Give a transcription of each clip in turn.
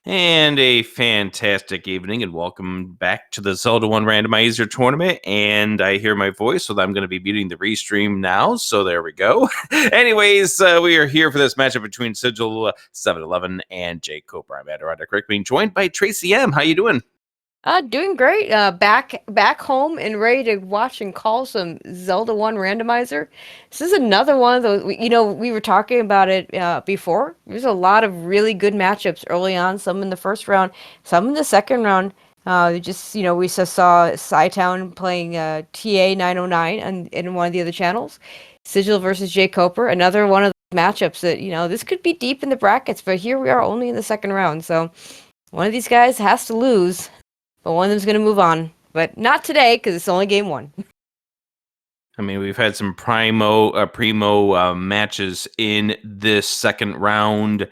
And a fantastic evening, and welcome back to the Zelda 1 Randomizer tournament. And I hear my voice, so I'm going to be muting the restream now. So there we go. Anyways, we are here for this matchup between Sigil711 and jkoper. I'm Adirondacks Rick, being joined by Tracy M. How you doing? Doing great. Back home and ready to watch and call some Zelda 1 Randomizer. This is another one of those, we were talking about it before. There's a lot of really good matchups early on, some in the first round, some in the second round. We just saw Sci-Town playing TA909 in one of the other channels. Sigil versus jkoper, another one of the matchups that, this could be deep in the brackets, but here we are only in the second round. So one of these guys has to lose. But one of them's going to move on. But not today, because it's only game one. I mean, we've had some primo matches in this second round.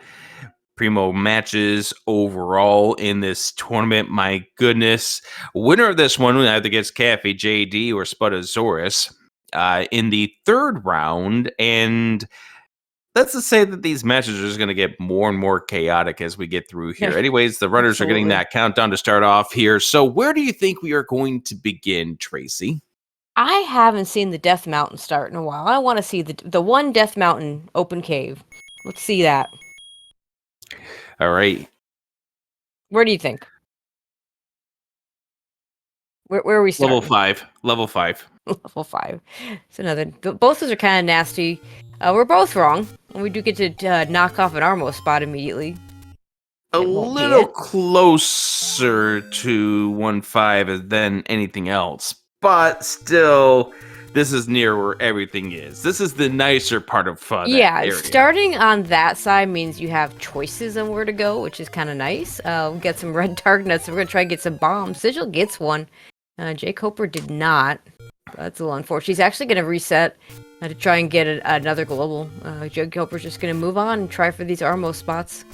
Primo matches overall in this tournament. My goodness. Winner of this one either gets Cafe JD or Spudosaurus in the third round. And let's just say that these matches are just going to get more and more chaotic as we get through here. Anyways, the runners are getting that countdown to start off here. So where do you think we are going to begin, Tracy? I haven't seen the Death Mountain start in a while. I want to see the one Death Mountain open cave. Let's see that. All right. Where do you think? Where are we starting? Level 5. Level 5. Level 5. It's another. Both of those are kind of nasty. We're both wrong. We do get to knock off an Armo spot immediately. A little closer to 1-5 than anything else. But still, this is near where everything is. This is the nicer part of fun. Yeah, starting on that side means you have choices on where to go, which is kind of nice. We'll get some red targets. We're going to try to get some bombs. Sigil gets one. jkoper did not. That's a little unfortunate. She's actually going to reset to try and get another global. jkoper's just going to move on and try for these Armo spots.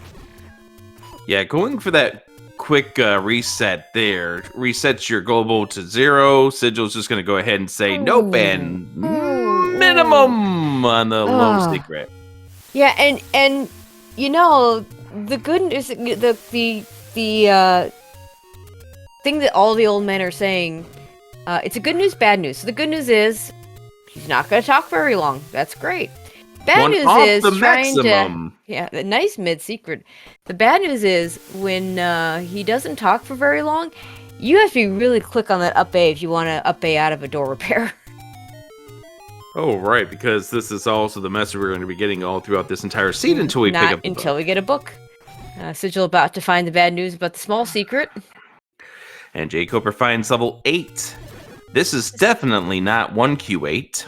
Yeah, going for that quick reset there resets your global to 0. Sigil's just going to go ahead and say nope and minimum on the low secret. Yeah, and the good news, the thing that all the old men are saying, it's a good news, bad news. So the good news is he's not going to talk very long. That's great. Bad news is the trying maximum. a nice mid-secret. The bad news is when he doesn't talk for very long, you have to be really quick on that up A if you want to up A out of a door repair. Oh, right, because this is also the message we're going to be getting all throughout this entire seed until we pick up the until we get a book. Sigil about to find the bad news about the small secret. And jkoper finds level 8. This is definitely not 1Q8.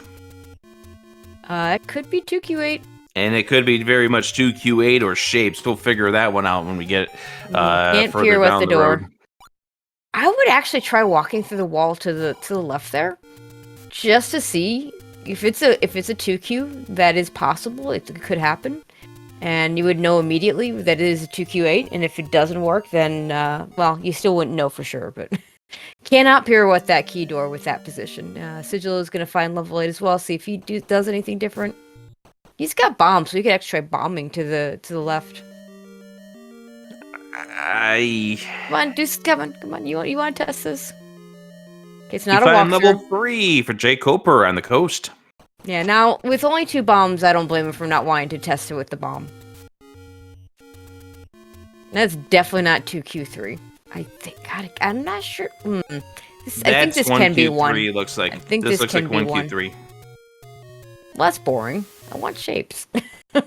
It could be 2Q8. And it could be very much 2Q8 or shapes. We'll figure that one out when we get can't further peer down with the door. Road. I would actually try walking through the wall to the left there, just to see if it's a 2Q. That is possible. It could happen, and you would know immediately that it is a 2Q8. And if it doesn't work, then well, you still wouldn't know for sure, but. Cannot pirouette that key door with that position. Sigil is going to find level 8 as well, see if he does anything different. He's got bombs, so you could actually try bombing to the left. Come on, you want to test this? Okay, it's not a walkthrough. Level 3 for jkoper on the coast. Yeah, now, with only 2 bombs, I don't blame him for not wanting to test it with the bomb. That's definitely not 2Q3. I think. God, I'm not sure. I think this can be 1. Looks like. I think this looks like 1Q3. Well, that's boring. I want shapes. Yeah,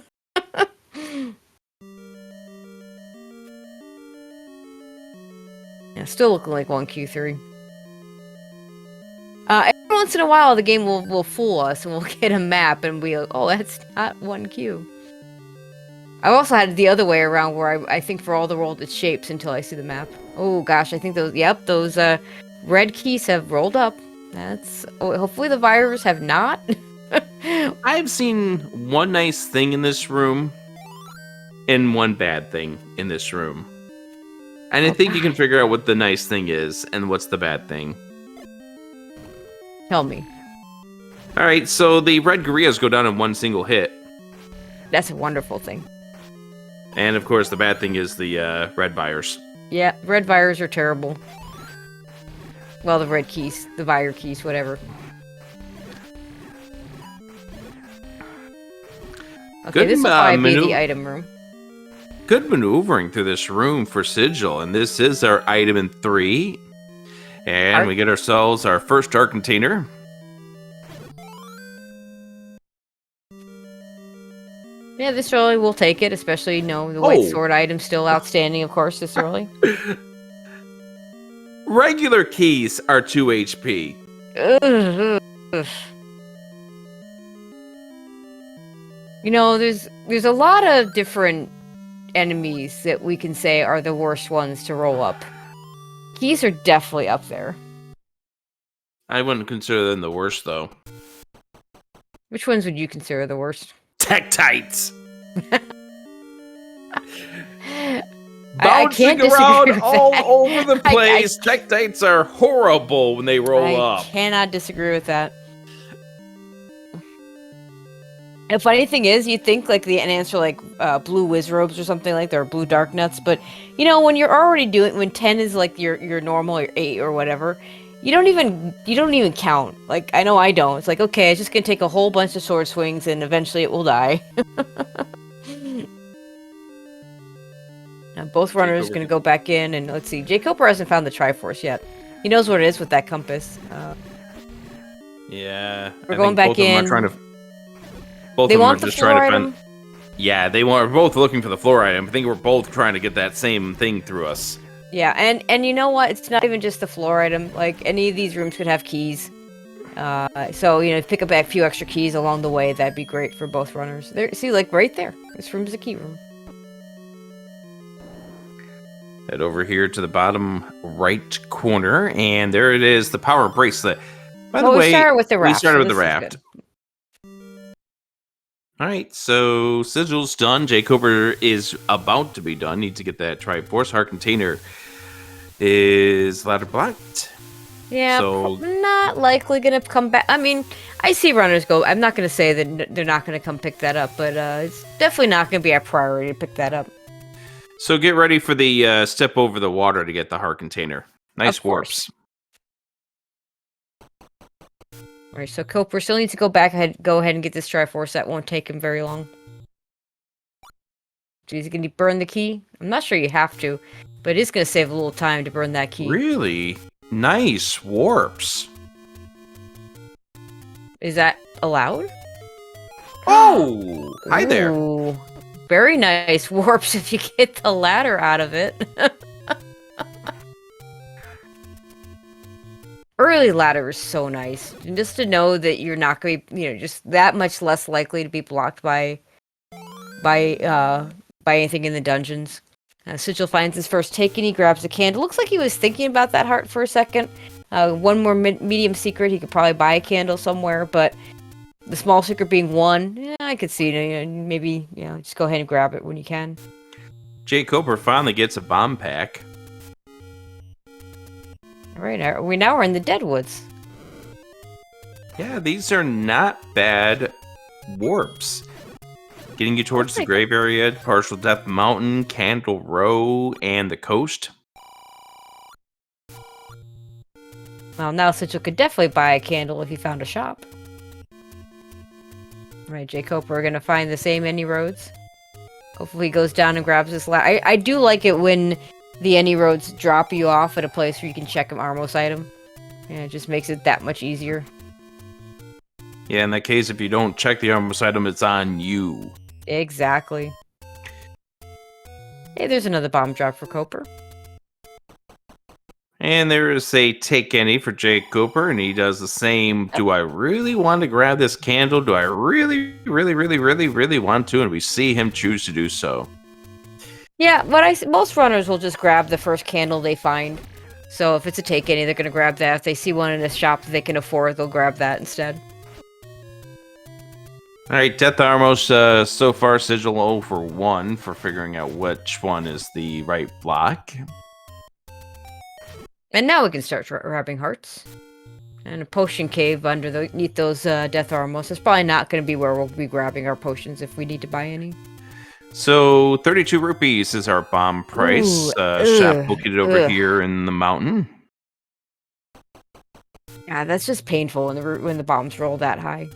still looking like 1Q3. Every once in a while, the game will fool us, and we'll get a map, and that's not 1Q. I've also had it the other way around, where I think for all the world it's shapes until I see the map. Oh gosh, I think those red keys have rolled up. Hopefully the virus have not. I've seen one nice thing in this room, and one bad thing in this room. And I think you can figure out what the nice thing is, and what's the bad thing. Tell me. Alright, so the red gorillas go down in one single hit. That's a wonderful thing. And of course, the bad thing is the red buyers. Yeah, red vires are terrible. Well, the red keys, the Vire keys, whatever. Okay, this will probably be the item room. Good maneuvering through this room for Sigil, and this is our item in 3. And we get ourselves our first dark container. Yeah, this early we'll take it, especially the white sword item still outstanding, of course, this early. Regular keys are 2 HP. Ugh. There's a lot of different enemies that we can say are the worst ones to roll up. Keys are definitely up there. I wouldn't consider them the worst, though. Which ones would you consider the worst? Tektites! Bouncing around all over the place. Tektites are horrible when they roll up. I cannot disagree with that. The funny thing is, you think like the answer like blue Wizrobes or something like that, or blue Dark Nuts, but when you're already when 10 is like your normal, or 8 or whatever, you don't even count. Like I know I don't. It's like, okay, it's just gonna take a whole bunch of sword swings and eventually it will die. Now, both runners gonna go back in and let's see. jkoper hasn't found the Triforce yet. He knows what it is with that compass. Yeah, we're going back in. Both of them are just trying to find. Yeah, we're both looking for the floor item. I think we're both trying to get that same thing through us. Yeah, and you know what? It's not even just the floor item. Like any of these rooms could have keys. So pick up a few extra keys along the way. That'd be great for both runners. There, see, like right there. This room is a key room. Head over here to the bottom right corner, and there it is, the power bracelet. By the way, we started with the raft. We started with the raft. All right, so Sigil's done. jkoper is about to be done. Need to get that Triforce. Heart container is ladder blocked. Yeah, so not likely going to come back. I mean, I see runners go. I'm not going to say that they're not going to come pick that up, but it's definitely not going to be our priority to pick that up. So get ready for the step over the water to get the heart container. Nice warps. All right, so Koper still needs to go ahead and get this Triforce. That won't take him very long. So he's going to burn the key. I'm not sure you have to, but it is going to save a little time to burn that key. Really? Nice warps. Is that allowed? Oh, hi there. Ooh, very nice warps if you get the ladder out of it. Early ladder is so nice. And just to know that you're not going to be, just that much less likely to be blocked by anything in the dungeons. Sigil finds his first take and he grabs a candle. Looks like he was thinking about that heart for a second. One more medium secret. He could probably buy a candle somewhere, but the small secret being 1, yeah, I could see it. Maybe, just go ahead and grab it when you can. jkoper finally gets a bomb pack. All right, we're in the Deadwoods. Yeah, these are not bad warps. Getting you towards the grave area, Partial Death Mountain, Candle Row, and the coast. Well, now Sigil could definitely buy a candle if he found a shop. All right, jkoper, we're going to find the same any roads. Hopefully he goes down and grabs this ladder. I do like it when the any roads drop you off at a place where you can check an Armos item. Yeah, it just makes it that much easier. Yeah, in that case, if you don't check the Armos item, it's on you. Exactly. Hey, there's another bomb drop for Koper. And there is a take any for jkoper, and he does the same. Do I really want to grab this candle? Do I really, really, really, really, really want to? And we see him choose to do so. Yeah, most runners will just grab the first candle they find. So if it's a take any, they're going to grab that. If they see one in a shop that they can afford, they'll grab that instead. All right, Death Armos, so far Sigil 0 for 1 for figuring out which one is the right block. And now we can start grabbing hearts. And a potion cave underneath those Death Armos is probably not going to be where we'll be grabbing our potions if we need to buy any. So 32 rupees is our bomb price. Ooh, Shop ugh, located over ugh. here in the mountain. Yeah, that's just painful when the bombs roll that high.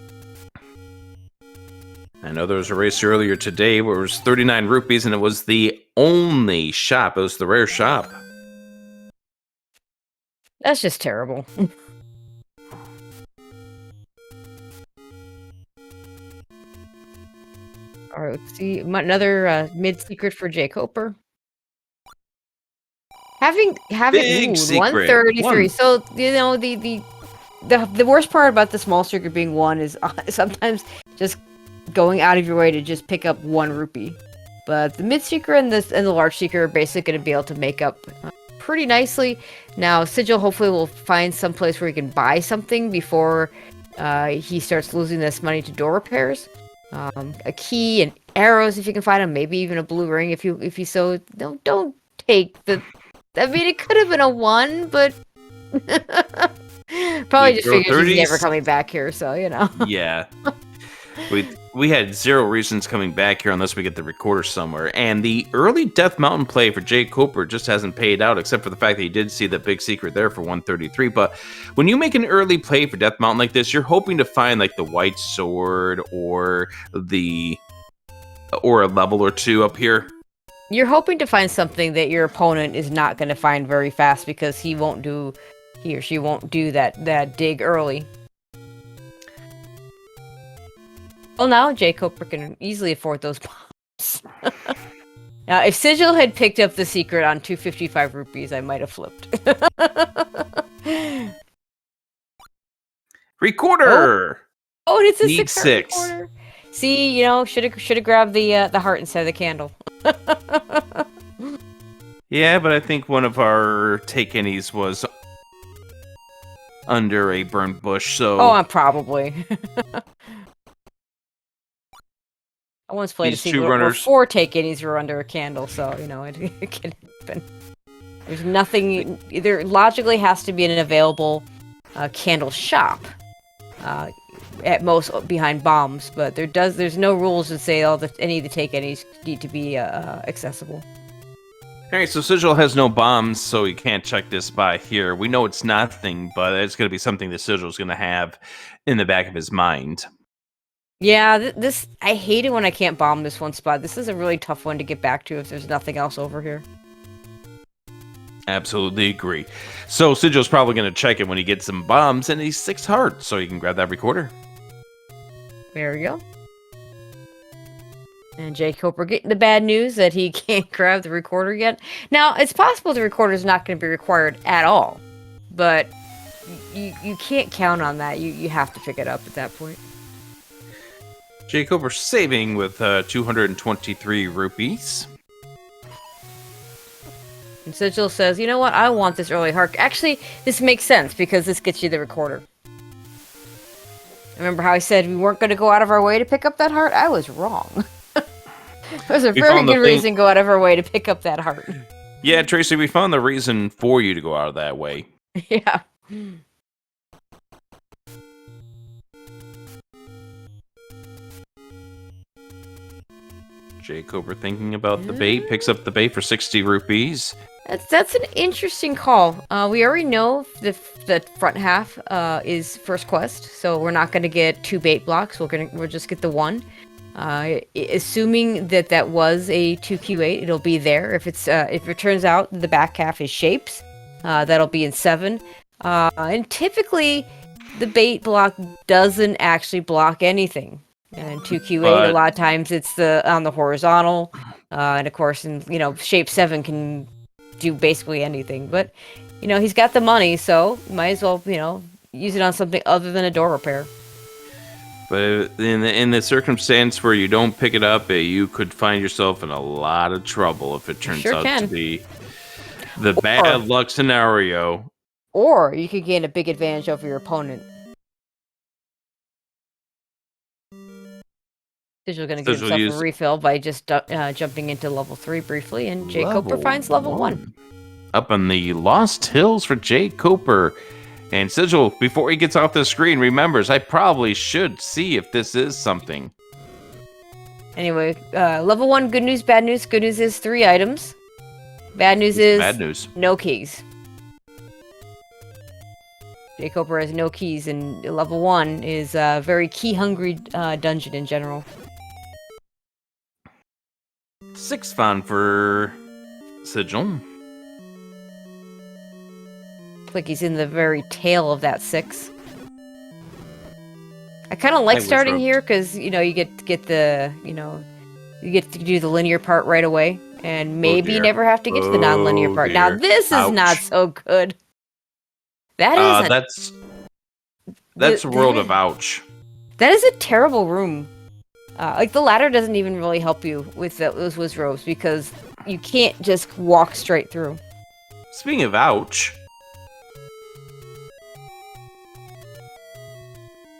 I know there was a race earlier today where it was 39 rupees, and it was the only shop. It was the rare shop. That's just terrible. All right, let's see. Another mid-secret for jkoper. Having Big ooh, secret. 133. So, you know, the worst part about the small secret being 1 is sometimes just going out of your way to just pick up 1 rupee. But the mid secret and the large secret are basically going to be able to make up pretty nicely. Now, Sigil hopefully will find some place where he can buy something before he starts losing this money to door repairs. A key and arrows if you can find them, maybe even a blue ring if you so. Don't take the. I mean, it could have been a 1, but probably just figures he's never coming back here. So you know. Yeah. We had 0 reasons coming back here unless we get the recorder somewhere. And the early Death Mountain play for jkoper just hasn't paid out, except for the fact that he did see the big secret there for 133. But when you make an early play for Death Mountain like this, you're hoping to find like the white sword or a level or 2 up here. You're hoping to find something that your opponent is not going to find very fast because he or she won't do that dig early. Well, now jkoper can easily afford those bombs. Now, if Sigil had picked up the secret on 255 rupees, I might have flipped. Recorder! Oh, and it's a Need 6 recorder. See, you know, should have grabbed the heart instead of the candle. Yeah, but I think one of our take any's was under a burnt bush, so... Oh, probably. I once played a sequel where 4 take-inies were under a candle, so, you know, it can happen. There's nothing... There logically has to be an available candle shop. At most behind bombs, but there's no rules that say any of the take-inies need to be accessible. Alright, so Sigil has no bombs, so you can't check this by here. We know it's nothing, but it's going to be something that Sigil's going to have in the back of his mind. Yeah, I hate it when I can't bomb this one spot. This is a really tough one to get back to if there's nothing else over here. Absolutely agree. So Sigil's probably going to check it when he gets some bombs, and he's 6 hearts, so you can grab that recorder. There we go. And jkoper getting the bad news that he can't grab the recorder yet. Now, it's possible the recorder is not going to be required at all, but you can't count on that. You have to pick it up at that point. jkoper saving with 223 rupees. And Sigil says, you know what? I want this early heart. Actually, this makes sense because this gets you the recorder. Remember how I said we weren't going to go out of our way to pick up that heart? I was wrong. There's a very good reason to go out of our way to pick up that heart. Yeah, Tracy, we found the reason for you to go out of that way. Yeah. jkoper thinking about the bait, picks up the bait for 60 rupees. That's an interesting call. We already know the front half is first quest, so we're not going to get 2 bait blocks. We'll just get the 1. Assuming that was a 2Q8, it'll be there. If it turns out the back half is shapes, that'll be in 7. And typically, the bait block doesn't actually block anything. And 2Q8, a lot of times it's on the horizontal, and of course, shape 7 can do basically anything. But he's got the money, so might as well use it on something other than a door repair. But in the circumstance where you don't pick it up, you could find yourself in a lot of trouble if it turns out to be the bad luck scenario. Or you could gain a big advantage over your opponent. Sigil's going to give himself a refill by just jumping into level 3 briefly, and jkoper finds level 1. Up in the Lost Hills for jkoper. And Sigil, before he gets off the screen, remembers, I probably should see if this is something. Anyway, level 1, good news, bad news. Good news is 3 items. Bad news is bad news. No keys. jkoper has no keys, and level 1 is a very key-hungry dungeon in general. 6 found for Sigil. Like he's in the very tail of that 6. I kind of like starting here because you get the you get to do the linear part right away, and maybe never have to get to the non-linear part. Dear. Now this is not so good. That is that's a world of ouch. That is a terrible room. Like the ladder doesn't even really help you with those whiz ropes because you can't just walk straight through. Speaking of ouch,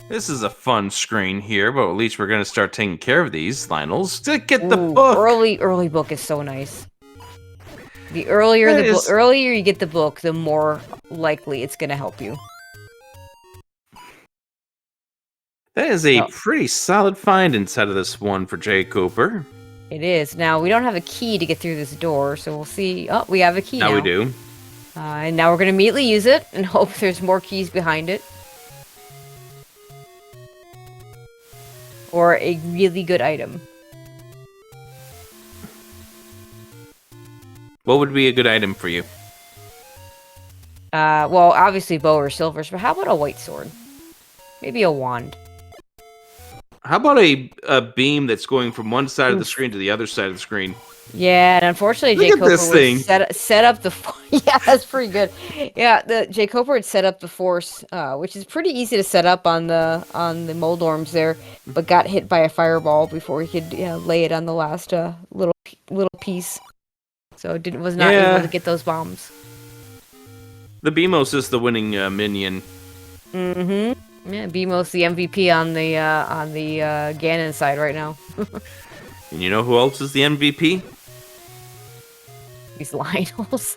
this is a fun screen here, but at least we're going to start taking care of these, Lionels. To get the book. Early book is so nice. The earlier earlier you get the book, the more likely it's going to help you. That is a pretty solid find inside of this one for jkoper. It is. Now, we don't have a key to get through this door, so we'll see. Oh, we have a key now. Now we do. And now we're going to immediately use it and hope there's more keys behind it. Or a really good item. What would be a good item for you? Well, obviously bow or silvers, but how about a white sword? Maybe a wand. How about a beam that's going from one side of the screen to the other side of the screen? Yeah, and unfortunately, jkoper set up the. Yeah, that's pretty good. Yeah, the jkoper had set up the force, which is pretty easy to set up on the moldorms there, but got hit by a fireball before he could lay it on the last little piece. So was not able to get those bombs. The Beamos is the winning minion. Mm-hmm. Yeah, Beamos the MVP on the Ganon side right now. And you know who else is the MVP? These Lionels.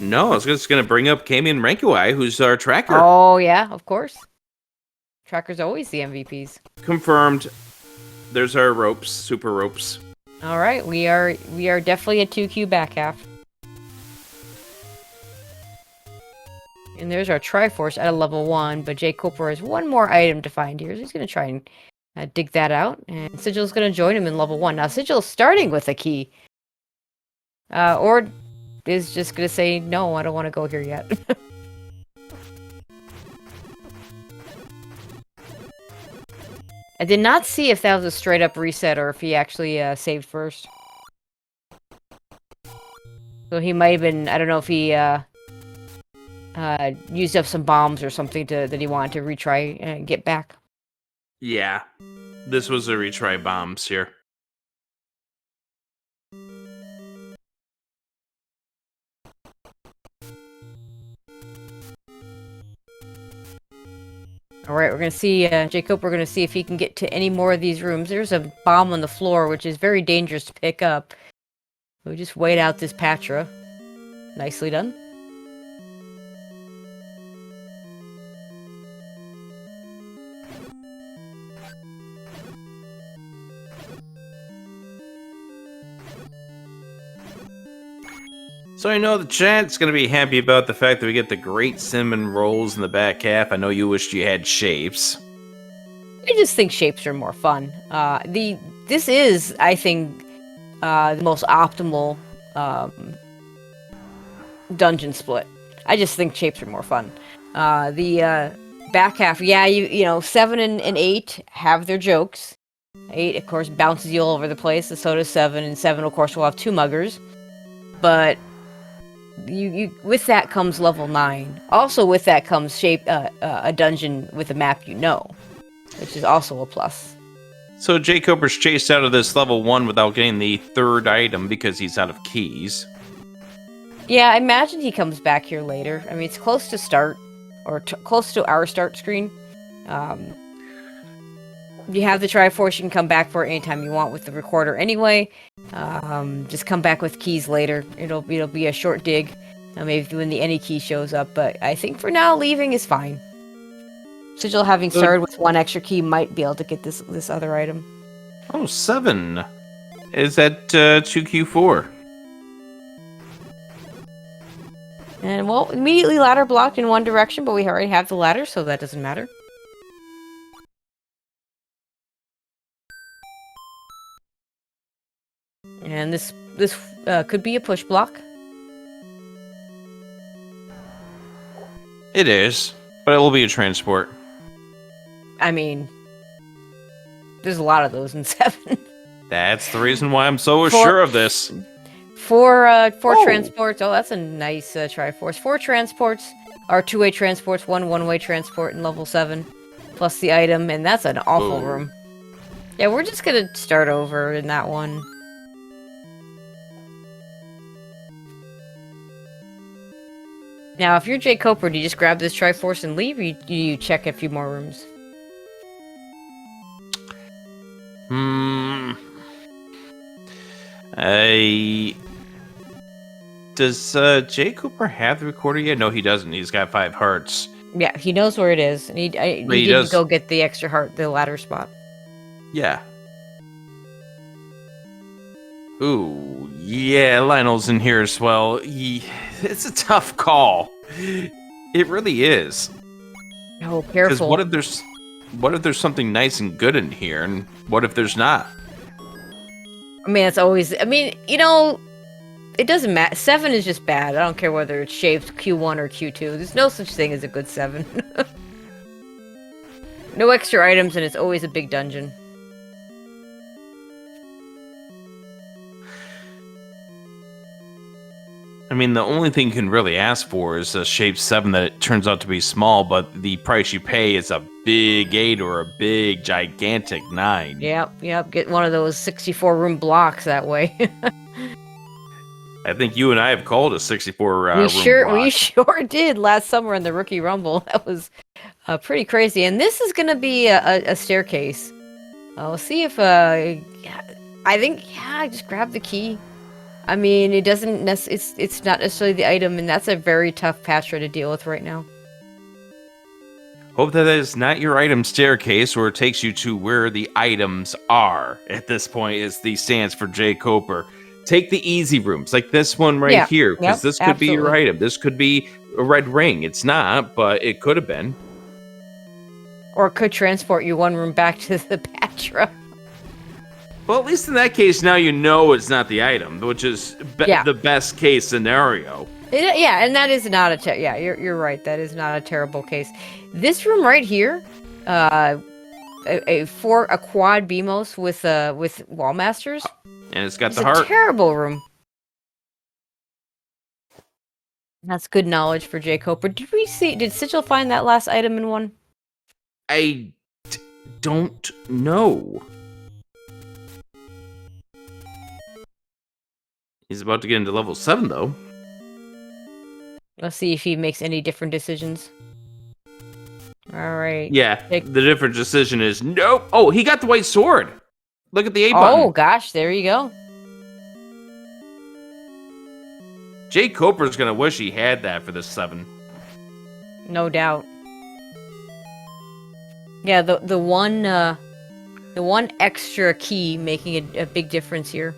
No, I was just going to bring up Kamian Rankuai, who's our tracker. Oh, yeah, of course. Tracker's always the MVPs. Confirmed. There's our ropes, super ropes. All right, we are definitely a 2Q back half. And there's our Triforce at a level 1, but jkoper has one more item to find here. So he's going to try and dig that out. And Sigil's going to join him in level 1. Now, Sigil's starting with a key. Or is just going to say, no, I don't want to go here yet. I did not see if that was a straight-up reset or if he actually saved first. So he might have been, I don't know if he used up some bombs or something that he wanted to retry and get back. Yeah, this was a retry bombs here. Alright, we're going to see, jkoper, we're going to see if he can get to any more of these rooms. There's a bomb on the floor, which is very dangerous to pick up. We just wait out this Patra. Nicely done. So I know the chat's going to be happy about the fact that we get the great cinnamon rolls in the back half. I know you wished you had shapes. I just think shapes are more fun. This is, I think, the most optimal dungeon split. I just think shapes are more fun. The back half, yeah, you know, 7 and 8 have their jokes. 8, of course, bounces you all over the place, and so does 7. And 7, of course, will have 2 muggers. But you with that comes level 9. Also with that comes a dungeon with a map you know, which is also a plus. So jkoper's chased out of this level 1 without getting the 3rd item because he's out of keys. Yeah, I imagine he comes back here later. I mean, it's close to start, or close to our start screen. You have the Triforce, you can come back for it anytime you want with the recorder anyway. Just come back with keys later. It'll be a short dig, maybe when the any key shows up, but I think for now, leaving is fine. Sigil having started with 1 extra key might be able to get this other item. Oh, 7 is at 2Q4. And, well, immediately ladder blocked in one direction, but we already have the ladder, so that doesn't matter. And this could be a push block. It is, but it will be a transport. I mean, there's a lot of those in 7. That's the reason why I'm so sure of this. Four transports. Oh, that's a nice Triforce. 4 transports are two-way transports, one-way transport in level 7, plus the item, and that's an awful room. Yeah, we're just gonna start over in that one. Now, if you're jkoper, do you just grab this Triforce and leave, or you check a few more rooms? Does jkoper have the recorder yet? No, he doesn't. He's got 5 hearts. Yeah, he knows where it is, and he didn't go get the extra heart, the ladder spot. Yeah. Ooh, yeah, Lionel's in here as well. It's a tough call. It really is. Oh, careful. Because what if there's something nice and good in here, and what if there's not? I mean, it's always. I mean, you know, it doesn't matter. 7 is just bad. I don't care whether it's shaped Q1 or Q2. There's no such thing as a good 7. No extra items, and it's always a big dungeon. I mean, the only thing you can really ask for is a shape 7 that it turns out to be small, but the price you pay is a big 8 or a big, gigantic 9. Yep. Get one of those 64-room blocks that way. I think you and I have called a 64 room we block. sure did last summer in the Rookie Rumble. That was pretty crazy. And this is going to be a staircase. We'll see if... I just grab the key. I mean, it doesn't it's not necessarily the item, and that's a very tough Patra to deal with right now. Hope that is not your item staircase, or it takes you to where the items are. At this point, is the stands for jkoper. Take the easy rooms, like this one right here, because this could be your item. This could be a red ring. It's not, but it could have been. Or it could transport you one room back to the Patra. Well, at least in that case, now you know it's not the item, which is the best case scenario. And that is not you're right. That is not a terrible case. This room right here, a quad BMOS with Wallmasters, and it's got the heart. It's a terrible room. That's good knowledge for jkoper. Did Sigil find that last item in one? I don't know. He's about to get into level 7, though. Let's see if he makes any different decisions. All right. Yeah, the different decision is nope. Oh, he got the white sword. Look at the A button. Oh, gosh, there you go. jkoper's going to wish he had that for this 7. No doubt. Yeah, the one extra key making a big difference here.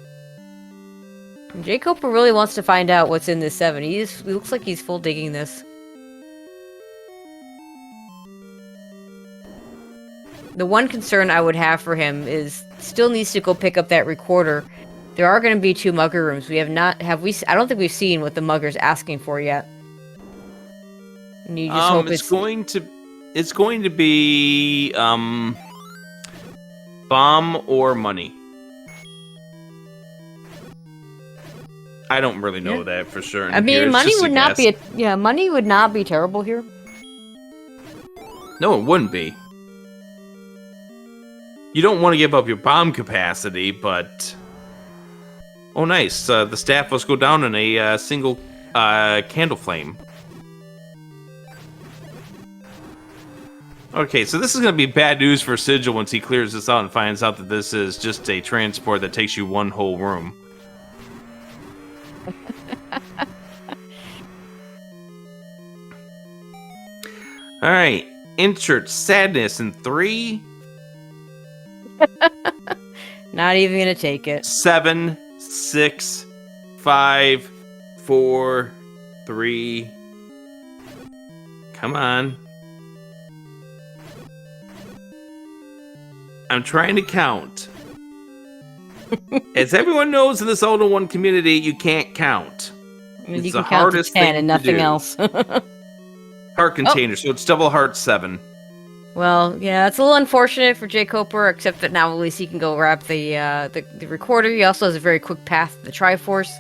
jkoper really wants to find out what's in this 7. He looks like he's full digging this. The one concern I would have for him is still needs to go pick up that recorder. There are going to be 2 mugger rooms. We have not I don't think we've seen what the mugger's asking for yet. And you just hope it's going to be bomb or money. I don't really know that for sure. I mean, money would not be terrible here. No, it wouldn't be. You don't want to give up your bomb capacity, but oh, nice. The staff must go down in a single candle flame. Okay, so this is going to be bad news for Sigil once he clears this out and finds out that this is just a transport that takes you one whole room. All right, insert sadness in 3. Not even gonna take it. 7, 6, 5, 4, 3. Come on. I'm trying to count. As everyone knows in the Zelda 1 community, you can't count. I mean, It's you the can count to hardest 10 thing and to nothing do. else. Heart container, so it's double heart 7. Well, yeah, it's a little unfortunate for jkoper, except that now at least he can go grab the recorder. He also has a very quick path to the Triforce.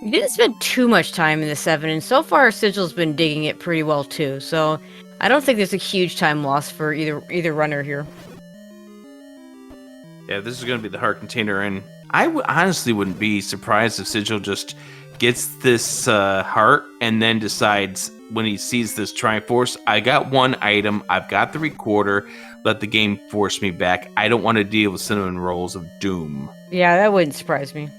He didn't spend too much time in the 7, and so far Sigil's been digging it pretty well too, so I don't think there's a huge time loss for either runner here. Yeah, this is going to be the heart container, and I honestly wouldn't be surprised if Sigil just gets this heart and then decides when he sees this Triforce, I got one item, I've got the recorder, let the game force me back. I don't want to deal with cinnamon rolls of doom. Yeah, that wouldn't surprise me.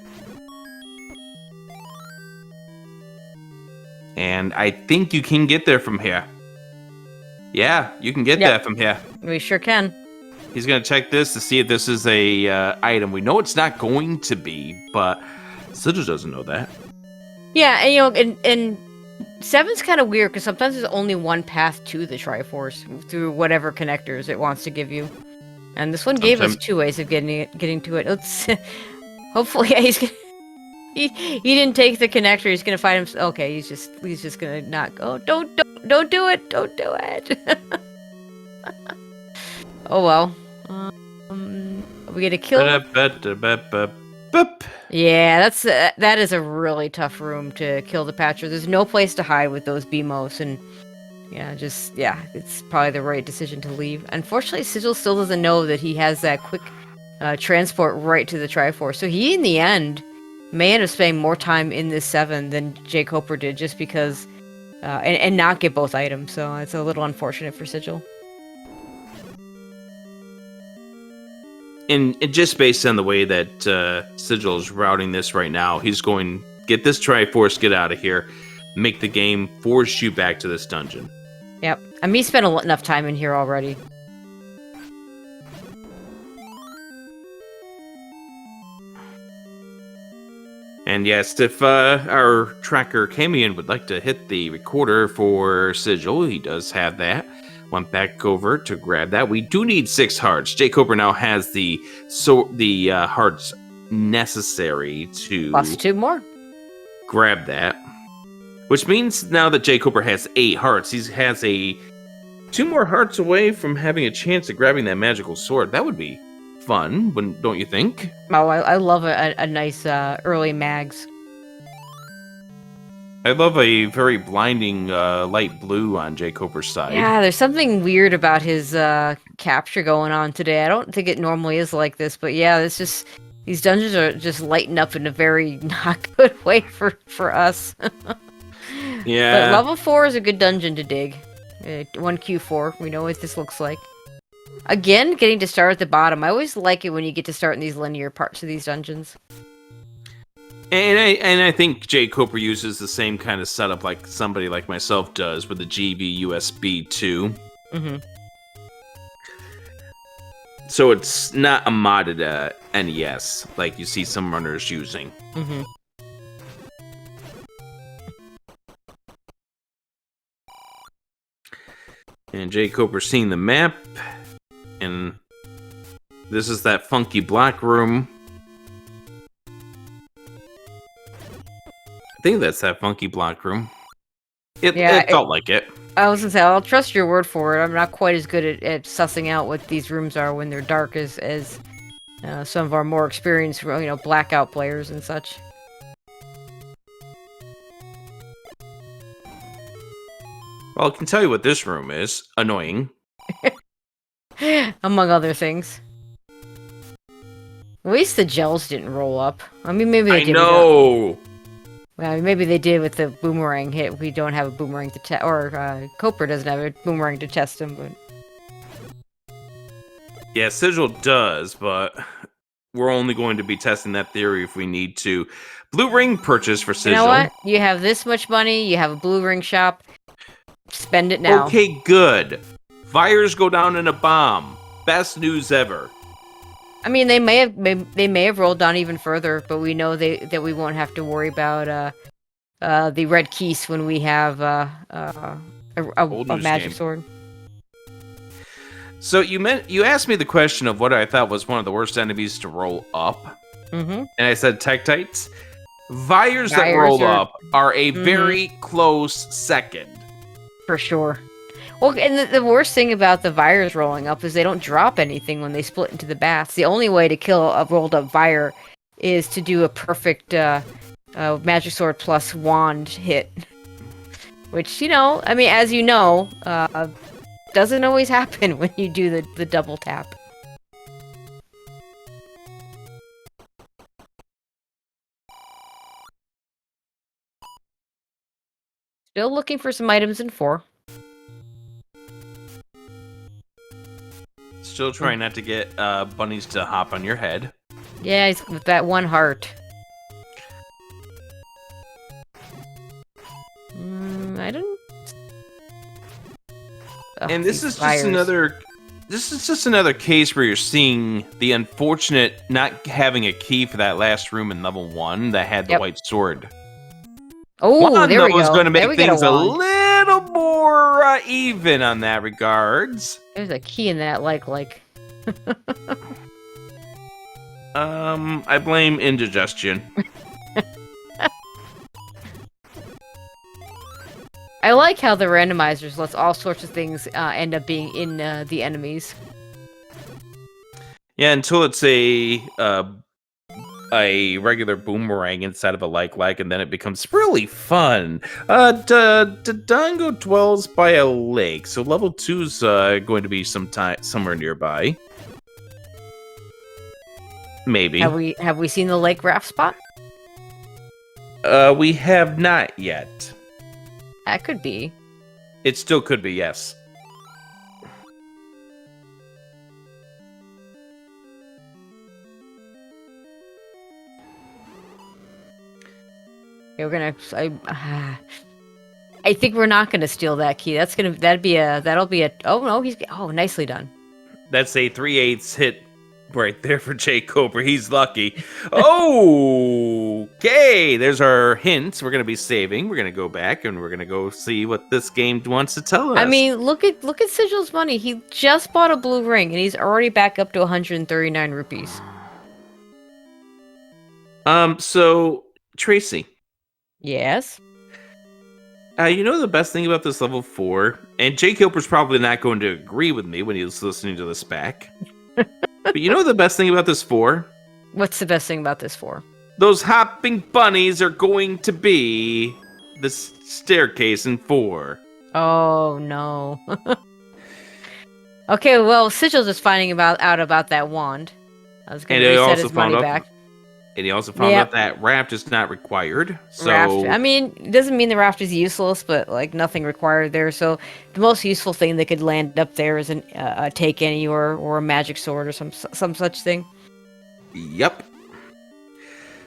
And I think you can get there from here. Yeah, you can get that from here. We sure can. He's going to check this to see if this is a item. We know it's not going to be, but Sigil doesn't know that. Yeah, and you know, and 7's kind of weird because sometimes there's only one path to the Triforce through whatever connectors it wants to give you, and this one gave us 2 ways of getting to it. Let's hopefully, yeah, he's gonna, he didn't take the connector. He's gonna find him. Okay, he's just gonna not go. Don't do it. Don't do it. Oh well. Are we gonna kill? Yeah, that is a really tough room to kill the Patcher. There's no place to hide with those BMOs, and it's probably the right decision to leave. Unfortunately, Sigil still doesn't know that he has that quick transport right to the Triforce. So he, in the end, may end up spending more time in this 7 than jkoper did, just because, and not get both items. So it's a little unfortunate for Sigil. And just based on the way that Sigil is routing this right now, he's going to get this Triforce, get out of here, make the game force you back to this dungeon. Yep. I mean, he spent enough time in here already. And yes, if our tracker Camion would like to hit the recorder for Sigil, he does have that. Went back over to grab that. We do need 6 hearts. jkoper now has the hearts necessary to Plus 2 more. Grab that. Which means now that jkoper has 8 hearts, he has 2 more hearts away from having a chance at grabbing that magical sword. That would be fun, don't you think? Oh, I love a nice early mags. I love a very blinding light blue on jkoper's side. Yeah, there's something weird about his capture going on today. I don't think it normally is like this, but yeah, it's just these dungeons are just lighting up in a very not good way for us. Yeah. But level 4 is a good dungeon to dig. 1Q4, we know what this looks like. Again, getting to start at the bottom. I always like it when you get to start in these linear parts of these dungeons. And I think jkoper uses the same kind of setup like somebody like myself does with the GV USB 2. Mm-hmm. So it's not a modded NES like you see some runners using. Mm-hmm. And jkoper's seeing the map, and this is that funky black room. I think that's that funky block room. It felt like it. I was gonna say, I'll trust your word for it. I'm not quite as good at sussing out what these rooms are when they're dark as some of our more experienced, blackout players and such. Well, I can tell you what this room is. Annoying. Among other things. At least the gels didn't roll up. I mean, maybe they did. I know! Well, maybe they did with the boomerang hit. We don't have a boomerang to test, or jkoper doesn't have a boomerang to test him, but... Yeah, Sigil does, but we're only going to be testing that theory if we need to. Blue ring purchase for Sigil. You know what? You have this much money, you have a blue ring shop. Spend it now. Okay, good. Fires go down in a bomb. best news ever. I mean, they may have rolled down even further, but we know that we won't have to worry about the red keys when we have a magic game. sword. So you asked me the question of what I thought was one of the worst enemies to roll up, and I said Tektites. Vires that roll up are a very close second. For sure. Well, and the worst thing about the Vires rolling up is they don't drop anything when they split into the baths. The only way to kill a rolled up Vire is to do a perfect magic sword plus wand hit. Which, I mean, as you know, doesn't always happen when you do the double tap. Still looking for some items in 4. Still trying not to get bunnies to hop on your head. Yeah, he's with that one heart. I don't. And this is just another. This is just another case where you're seeing the unfortunate not having a key for that last room in level 1 that had the white sword. Oh, there we go. Was going to make things a little more even on that regards. There's a key in that, like. I blame indigestion. I like how the randomizers lets all sorts of things end up being in the enemies. Yeah, until it's a regular boomerang inside of a like, and then it becomes really fun. Dodongo dwells by a lake, so level 2's going to be somewhere nearby. Maybe. Have we seen the lake raft spot? We have not yet. That could be. It still could be, yes. Okay, we're gonna. I think we're not gonna steal that key. That'll be a. Oh no, nicely done. That's a 3/8 hit right there for jkoper. He's lucky. Okay, there's our hints. We're gonna be saving. We're gonna go back and we're gonna go see what this game wants to tell us. I mean, look at Sigil's money. He just bought a blue ring and he's already back up to 139 rupees. So Tracy. Yes. The best thing about this level 4, and jkoper's probably not going to agree with me when he's listening to this back. But the best thing about this 4? What's the best thing about this 4? Those hopping bunnies are going to be the staircase in 4. Oh, no. Okay, well, Sigil's just finding out about that wand. I was going to reset his money back. And he also found out that raft is not required. So I mean, it doesn't mean the raft is useless, but nothing required there. So the most useful thing that could land up there is a take any or a magic sword or some such thing. Yep.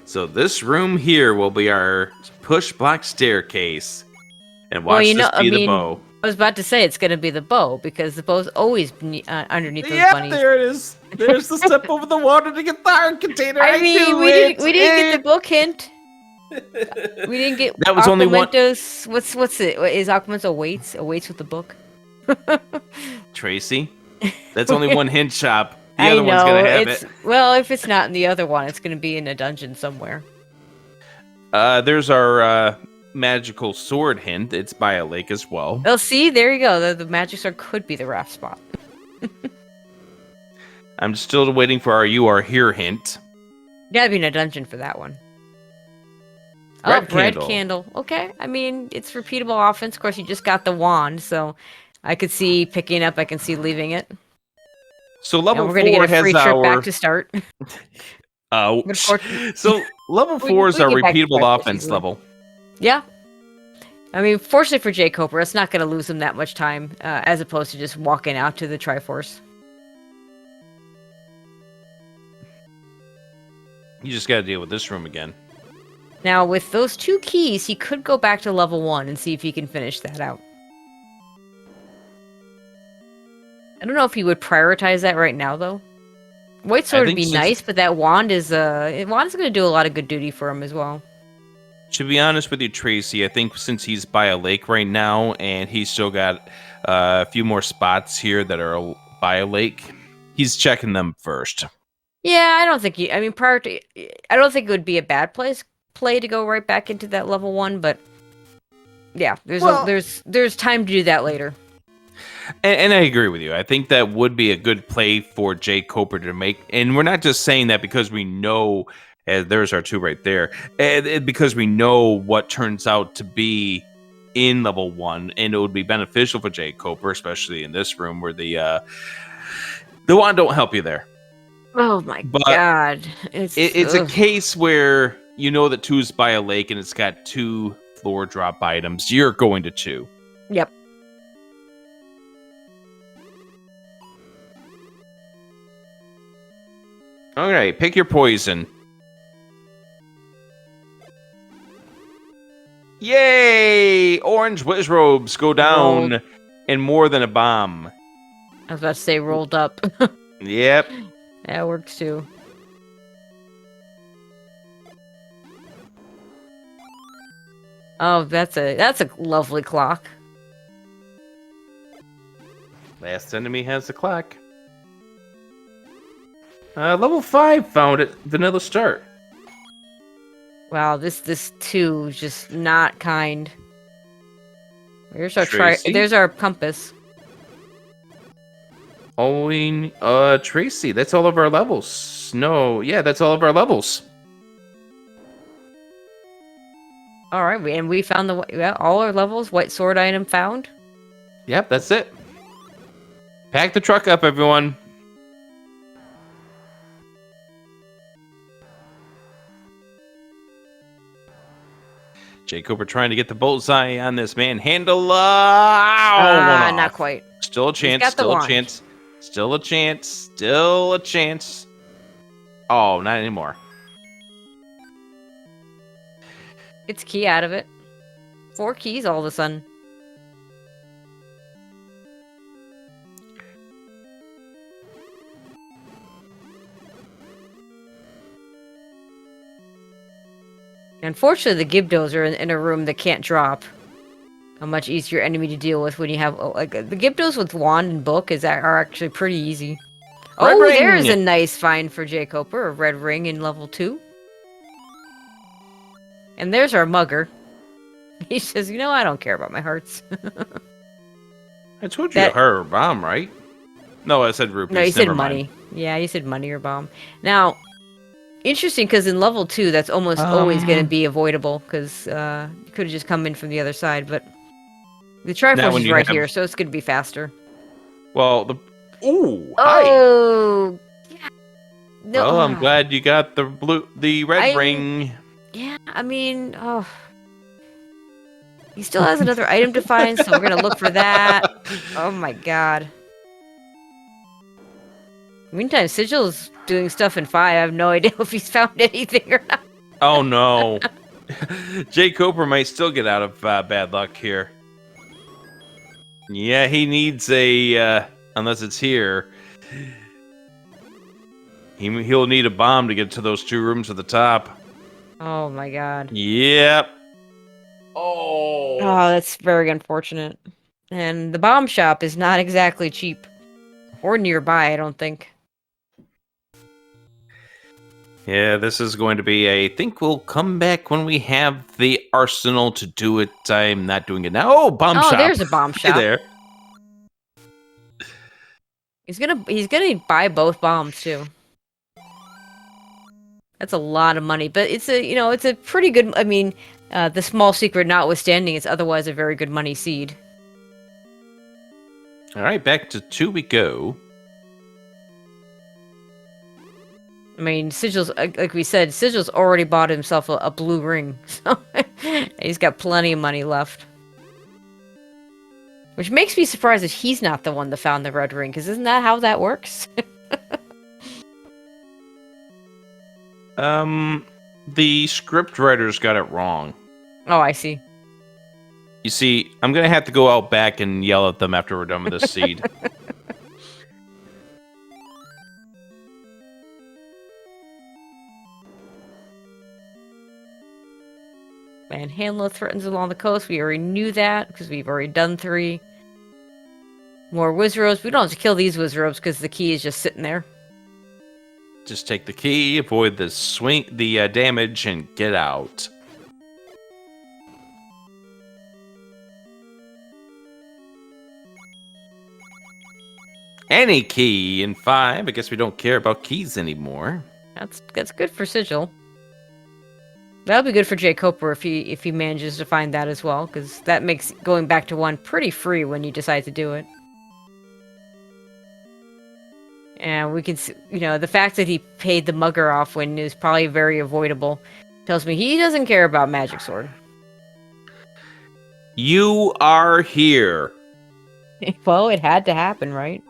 So this room here will be our push block staircase, and watch this be the bow. I was about to say it's going to be the bow because the bow's always underneath those bunnies. Yeah, there it is. There's the step over the water to get the iron container. I mean, we didn't get the book hint. We didn't get. That was only one. What's it? Is Aquamento awaits with the book? Tracy, that's only one hint shop. The other other one's gonna have it. Well, if it's not in the other one, it's going to be in a dungeon somewhere. There's our magical sword hint. It's by a lake as well. Oh, see, there you go. The magic sword could be the raft spot. I'm still waiting for our "you are here" hint. You gotta be in a dungeon for that one. Red candle. Okay, I mean, it's repeatable offense. Of course, you just got the wand, so I could see picking up. I can see leaving it. So level 4 we're gonna get a free has trip our back to start. So level 4 is our repeatable offense level. Yeah. I mean, fortunately for jkoper, it's not going to lose him that much time, as opposed to just walking out to the Triforce. You just got to deal with this room again. Now, with those 2 keys, he could go back to level 1 and see if he can finish that out. I don't know if he would prioritize that right now, though. White I sword would think be nice, but that wand is wand's going to do a lot of good duty for him as well. To be honest with you, Tracy, I think since he's by a lake right now, and he's still got a few more spots here that are by a lake, he's checking them first. Yeah, I don't think I mean, I don't think it would be a bad play to go right back into that level 1, but yeah, there's time to do that later. And I agree with you. I think that would be a good play for jkoper to make. And we're not just saying that because we know, there's our 2 right there, and because we know what turns out to be in level 1, and it would be beneficial for jkoper, especially in this room where the wand don't help you there. Oh my god. It's a case where you know that 2's by a lake and it's got 2 floor drop items. You're going to 2. Yep. Okay, pick your poison. Yay! Orange whiz robes go down in more than a bomb. I was about to say rolled up. Yep. That works too. Oh, that's a lovely clock. Last enemy has the clock. Level 5 found it. Vanilla start. Wow, this 2 is just not kind. There's our compass. Tracy, that's all of our levels. No, yeah, that's all of our levels. All right, and we found all our levels. White sword item found. Yep, that's it. Pack the truck up, everyone. jkoper trying to get the bullseye on this man. Handle. Not quite. Still a chance. Still a chance. Still a chance. Still a chance. Oh, not anymore. It's key out of it. 4 keys all of a sudden. Unfortunately, the Gibdos are in a room that can't drop. A much easier enemy to deal with when you have the Gibdos with wand and book are actually pretty easy. Red ring. There's a nice find for jkoper, a red ring in level 2. And there's our mugger. He says, "You know, I don't care about my hearts." I told you a heart or bomb, right? No, I said rupees. No, you said Never money. mind. Yeah, you said money or bomb. Now, interesting, because in level 2, that's almost always going to be avoidable, because you could have just come in from the other side, but the Triforce is right here, so it's going to be faster. Well, Oh! Yeah. No. Well, I'm glad you got the red ring. Yeah, I mean, he still has another item to find, so we're going to look for that. Oh my god. Meantime, Sigil's doing stuff in 5. I have no idea if he's found anything or not. Oh no. jkoper might still get out of bad luck here. Yeah, he needs a, unless it's here. He'll need a bomb to get to those 2 rooms at the top. Oh my god. Yep. Oh, that's very unfortunate. And the bomb shop is not exactly cheap. Or nearby, I don't think. Yeah, this is going to be I think we'll come back when we have the arsenal to do it. I'm not doing it now. Oh, bomb shop. Oh, there's a bomb shop. Hey there. He's gonna buy both bombs too. That's a lot of money, but it's a pretty good. I mean, the small secret notwithstanding, it's otherwise a very good money seed. All right, back to 2 we go. I mean, Sigil's, like we said, Sigil's already bought himself a blue ring, so he's got plenty of money left. Which makes me surprised that he's not the one that found the red ring, because isn't that how that works? The script writers got it wrong. Oh, I see. You see, I'm going to have to go out back and yell at them after we're done with this seed. And Hanlo threatens along the coast. We already knew that because we've already done 3. More Wizrobes. We don't have to kill these Wizrobes because the key is just sitting there. Just take the key, avoid the damage, and get out. Any key in 5. I guess we don't care about keys anymore. That's good for Sigil. That'll be good for jkoper if he manages to find that as well, because that makes going back to 1 pretty free when you decide to do it. And we can see, the fact that he paid the mugger off when is probably very avoidable tells me he doesn't care about Magic Sword. You are here. Well, it had to happen, right?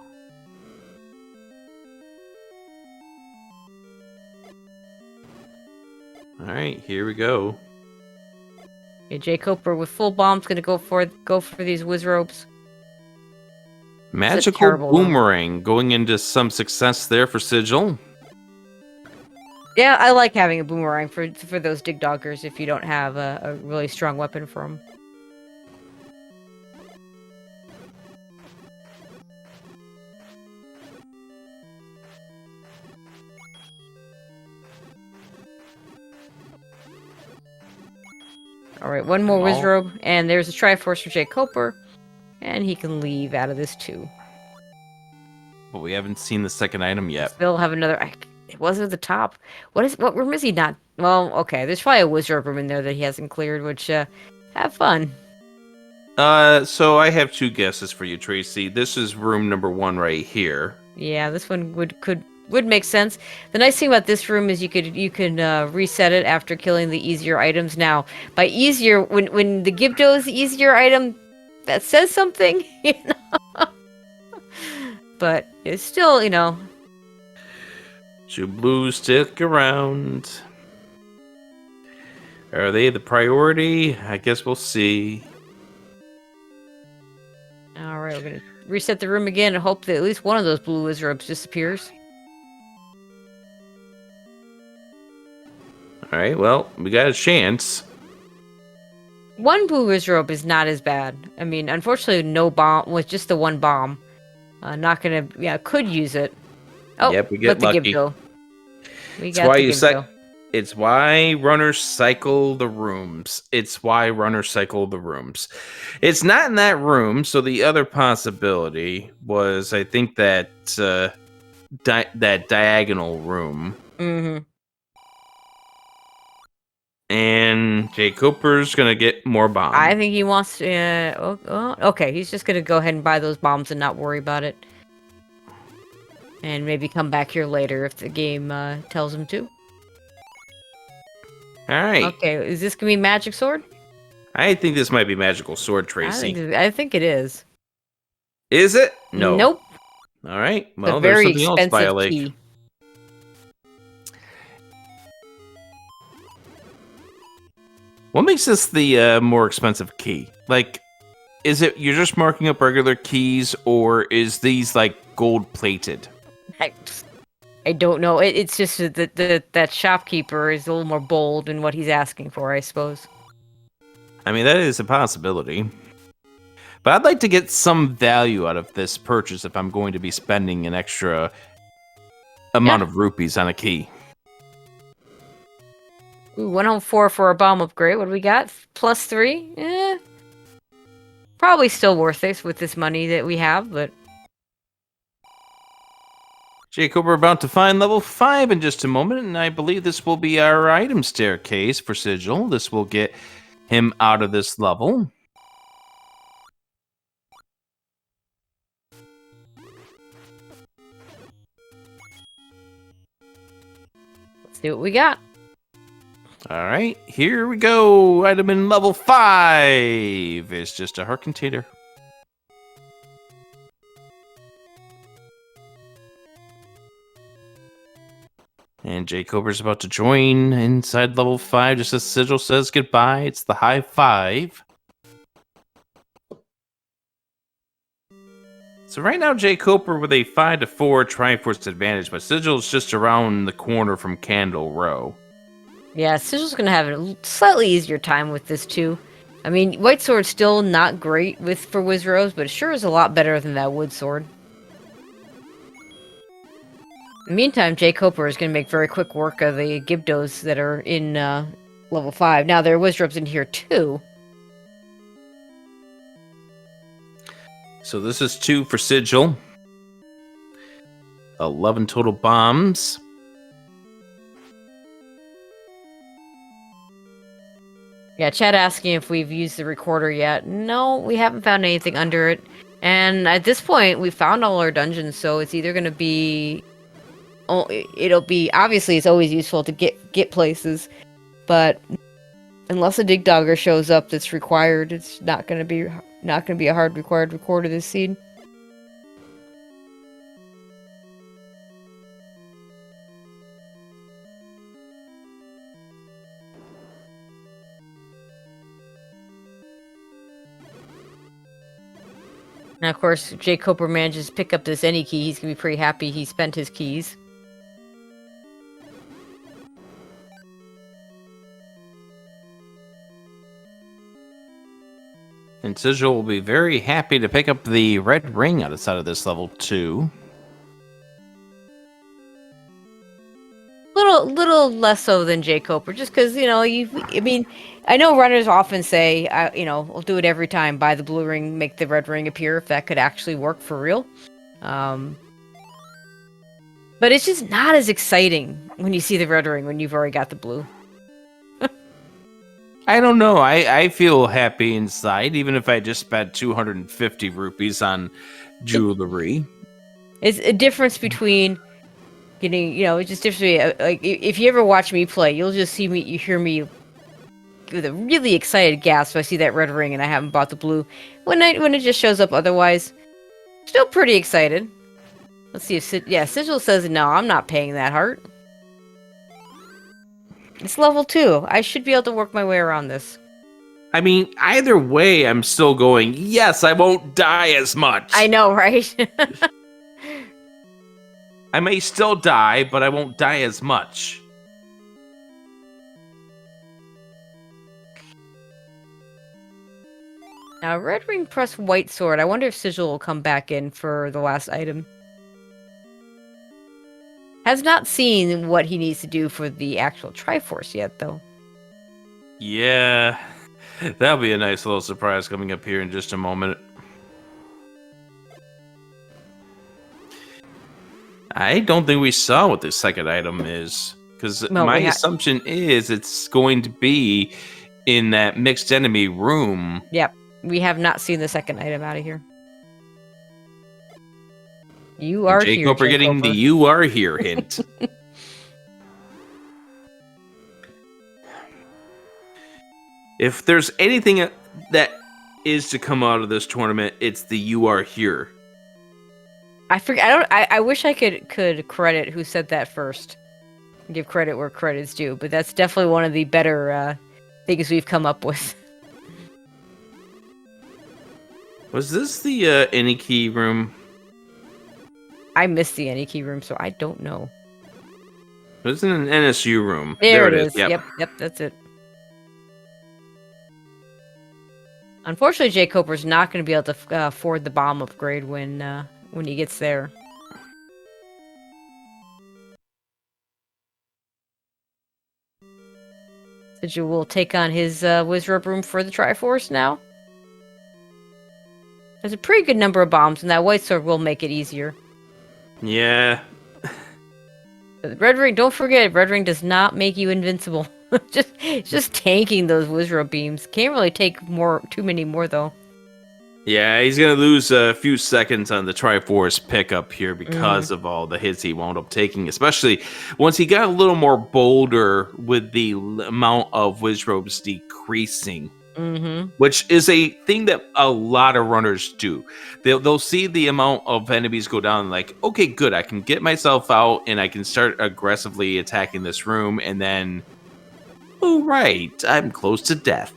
All right, here we go. Okay, jkoper with full bomb's gonna go for these Wizrobes. Magical boomerang going into some success there for Sigil. Yeah, I like having a boomerang for those dig doggers if you don't have a really strong weapon for them. All right, 1 more Wizrobe, and there's a Triforce for jkoper, and he can leave out of this too. But we haven't seen the second item yet. Still have another. It wasn't at the top. What room is he not? Well, okay, there's probably a Wizrobe room in there that he hasn't cleared. Which, have fun. So I have 2 guesses for you, Tracy. This is room number 1 right here. Yeah, this one would make sense. The nice thing about this room is you can reset it after killing the easier items. Now, by easier, when the Gibdo is the easier item, that says something, But it's still, 2 blues stick around. Are they the priority? I guess we'll see. All right, we're gonna reset the room again and hope that at least one of those blue Wizrobes disappears. All right, well, we got a chance. 1 blue Wizrobe is not as bad. I mean, unfortunately, no bomb with just the 1 bomb. Not gonna. Yeah, could use it. Oh, yep, we get lucky. Gibdo. We got the Gibdo. It's why runners cycle the rooms. It's not in that room, so the other possibility was, I think, that that diagonal room. Mm-hmm. And jkoper's gonna get more bombs. I think he wants to. Okay, he's just gonna go ahead and buy those bombs and not worry about it, and maybe come back here later if the game tells him to. All right. Okay, is this gonna be Magic Sword? I think this might be Magical Sword, Tracy. I think it is. Is it? No. Nope. All right. Well, there's something else by a lake. Key. What makes this the more expensive key? Like, is it you're just marking up regular keys, or is these like gold plated? I don't know. It's just that shopkeeper is a little more bold in what he's asking for, I suppose. I mean, that is a possibility. But I'd like to get some value out of this purchase if I'm going to be spending an extra amount of rupees on a key. Ooh, 104 for a bomb upgrade. What do we got? +3? Probably still worth it with this money that we have, but... Jacob, we're about to find level 5 in just a moment, and I believe this will be our item staircase for Sigil. This will get him out of this level. Let's see what we got. All right, here we go. Item in level 5 is just a heart container. And jkoper's about to join inside level 5, just as Sigil says goodbye. It's the high 5. So right now, jkoper with a 5-4 Triforce advantage, but Sigil's just around the corner from Candle Row. Yeah, Sigil's gonna have a slightly easier time with this too. I mean, White Sword's still not great for Wizros, but it sure is a lot better than that Wood Sword. In the meantime, jkoper is gonna make very quick work of the Gibdos that are in level 5. Now, there are Wizrobs in here too. So this is 2 for Sigil. 11 total bombs. Yeah, Chad asking if we've used the recorder yet. No, we haven't found anything under it. And at this point, we found all our dungeons, so it's either going to be... Oh, it'll be... Obviously, it's always useful to get places, but unless a dig dogger shows up that's required, it's not going to be a hard required recorder this seed. And of course, if jkoper manages to pick up this any key, he's going to be pretty happy he spent his keys. And Sigil will be very happy to pick up the red ring outside of this level 2. Little less so than jkoper, just because, you know, I mean, I know runners often say, you know, we'll do it every time, buy the blue ring, make the red ring appear, if that could actually work for real. But it's just not as exciting when you see the red ring when you've already got the blue. I don't know. I feel happy inside, even if I just spent 250 rupees on jewelry. It's a difference between getting, you know, it's just different. Like, if you ever watch me play, you'll just see me, you hear me with a really excited gasp if I see that red ring and I haven't bought the blue. When it just shows up otherwise, still pretty excited. Let's see if Sigil says, no, I'm not paying that heart. It's level 2. I should be able to work my way around this. I mean, either way, I'm still going, yes, I won't die as much. I know, right? I may still die, but I won't die as much. Now, red ring plus white sword. I wonder if Sigil will come back in for the last item. Has not seen what he needs to do for the actual Triforce yet, though. Yeah, that'll be a nice little surprise coming up here in just a moment. I don't think we saw what the second item is, because my assumption is it's going to be in that mixed enemy room. Yep, we have not seen the second item out of here. You are here, jkoper getting the "you are here" hint. If there's anything that is to come out of this tournament, it's the "you are here." I forget. I wish I could credit who said that first. Give credit where credit's due, but that's definitely one of the better things we've come up with. Was this the any key room? I missed the any key room, so I don't know. It was in an NSU room. There it is. Yep, that's it. Unfortunately, jkoper's not going to be able to afford the bomb upgrade when he gets there. Sigil will take on his Wizrobe room for the Triforce now. There's a pretty good number of bombs, and that white sword will make it easier. Yeah. But red ring, don't forget, red ring does not make you invincible. just tanking those Wizrobe beams. Can't really take too many more though. Yeah, he's going to lose a few seconds on the Triforce pickup here because of all the hits he wound up taking, especially once he got a little more bolder with the amount of Wizrobes decreasing, which is a thing that a lot of runners do. They'll see the amount of enemies go down like, okay, good, I can get myself out and I can start aggressively attacking this room, and then, oh, right, I'm close to death.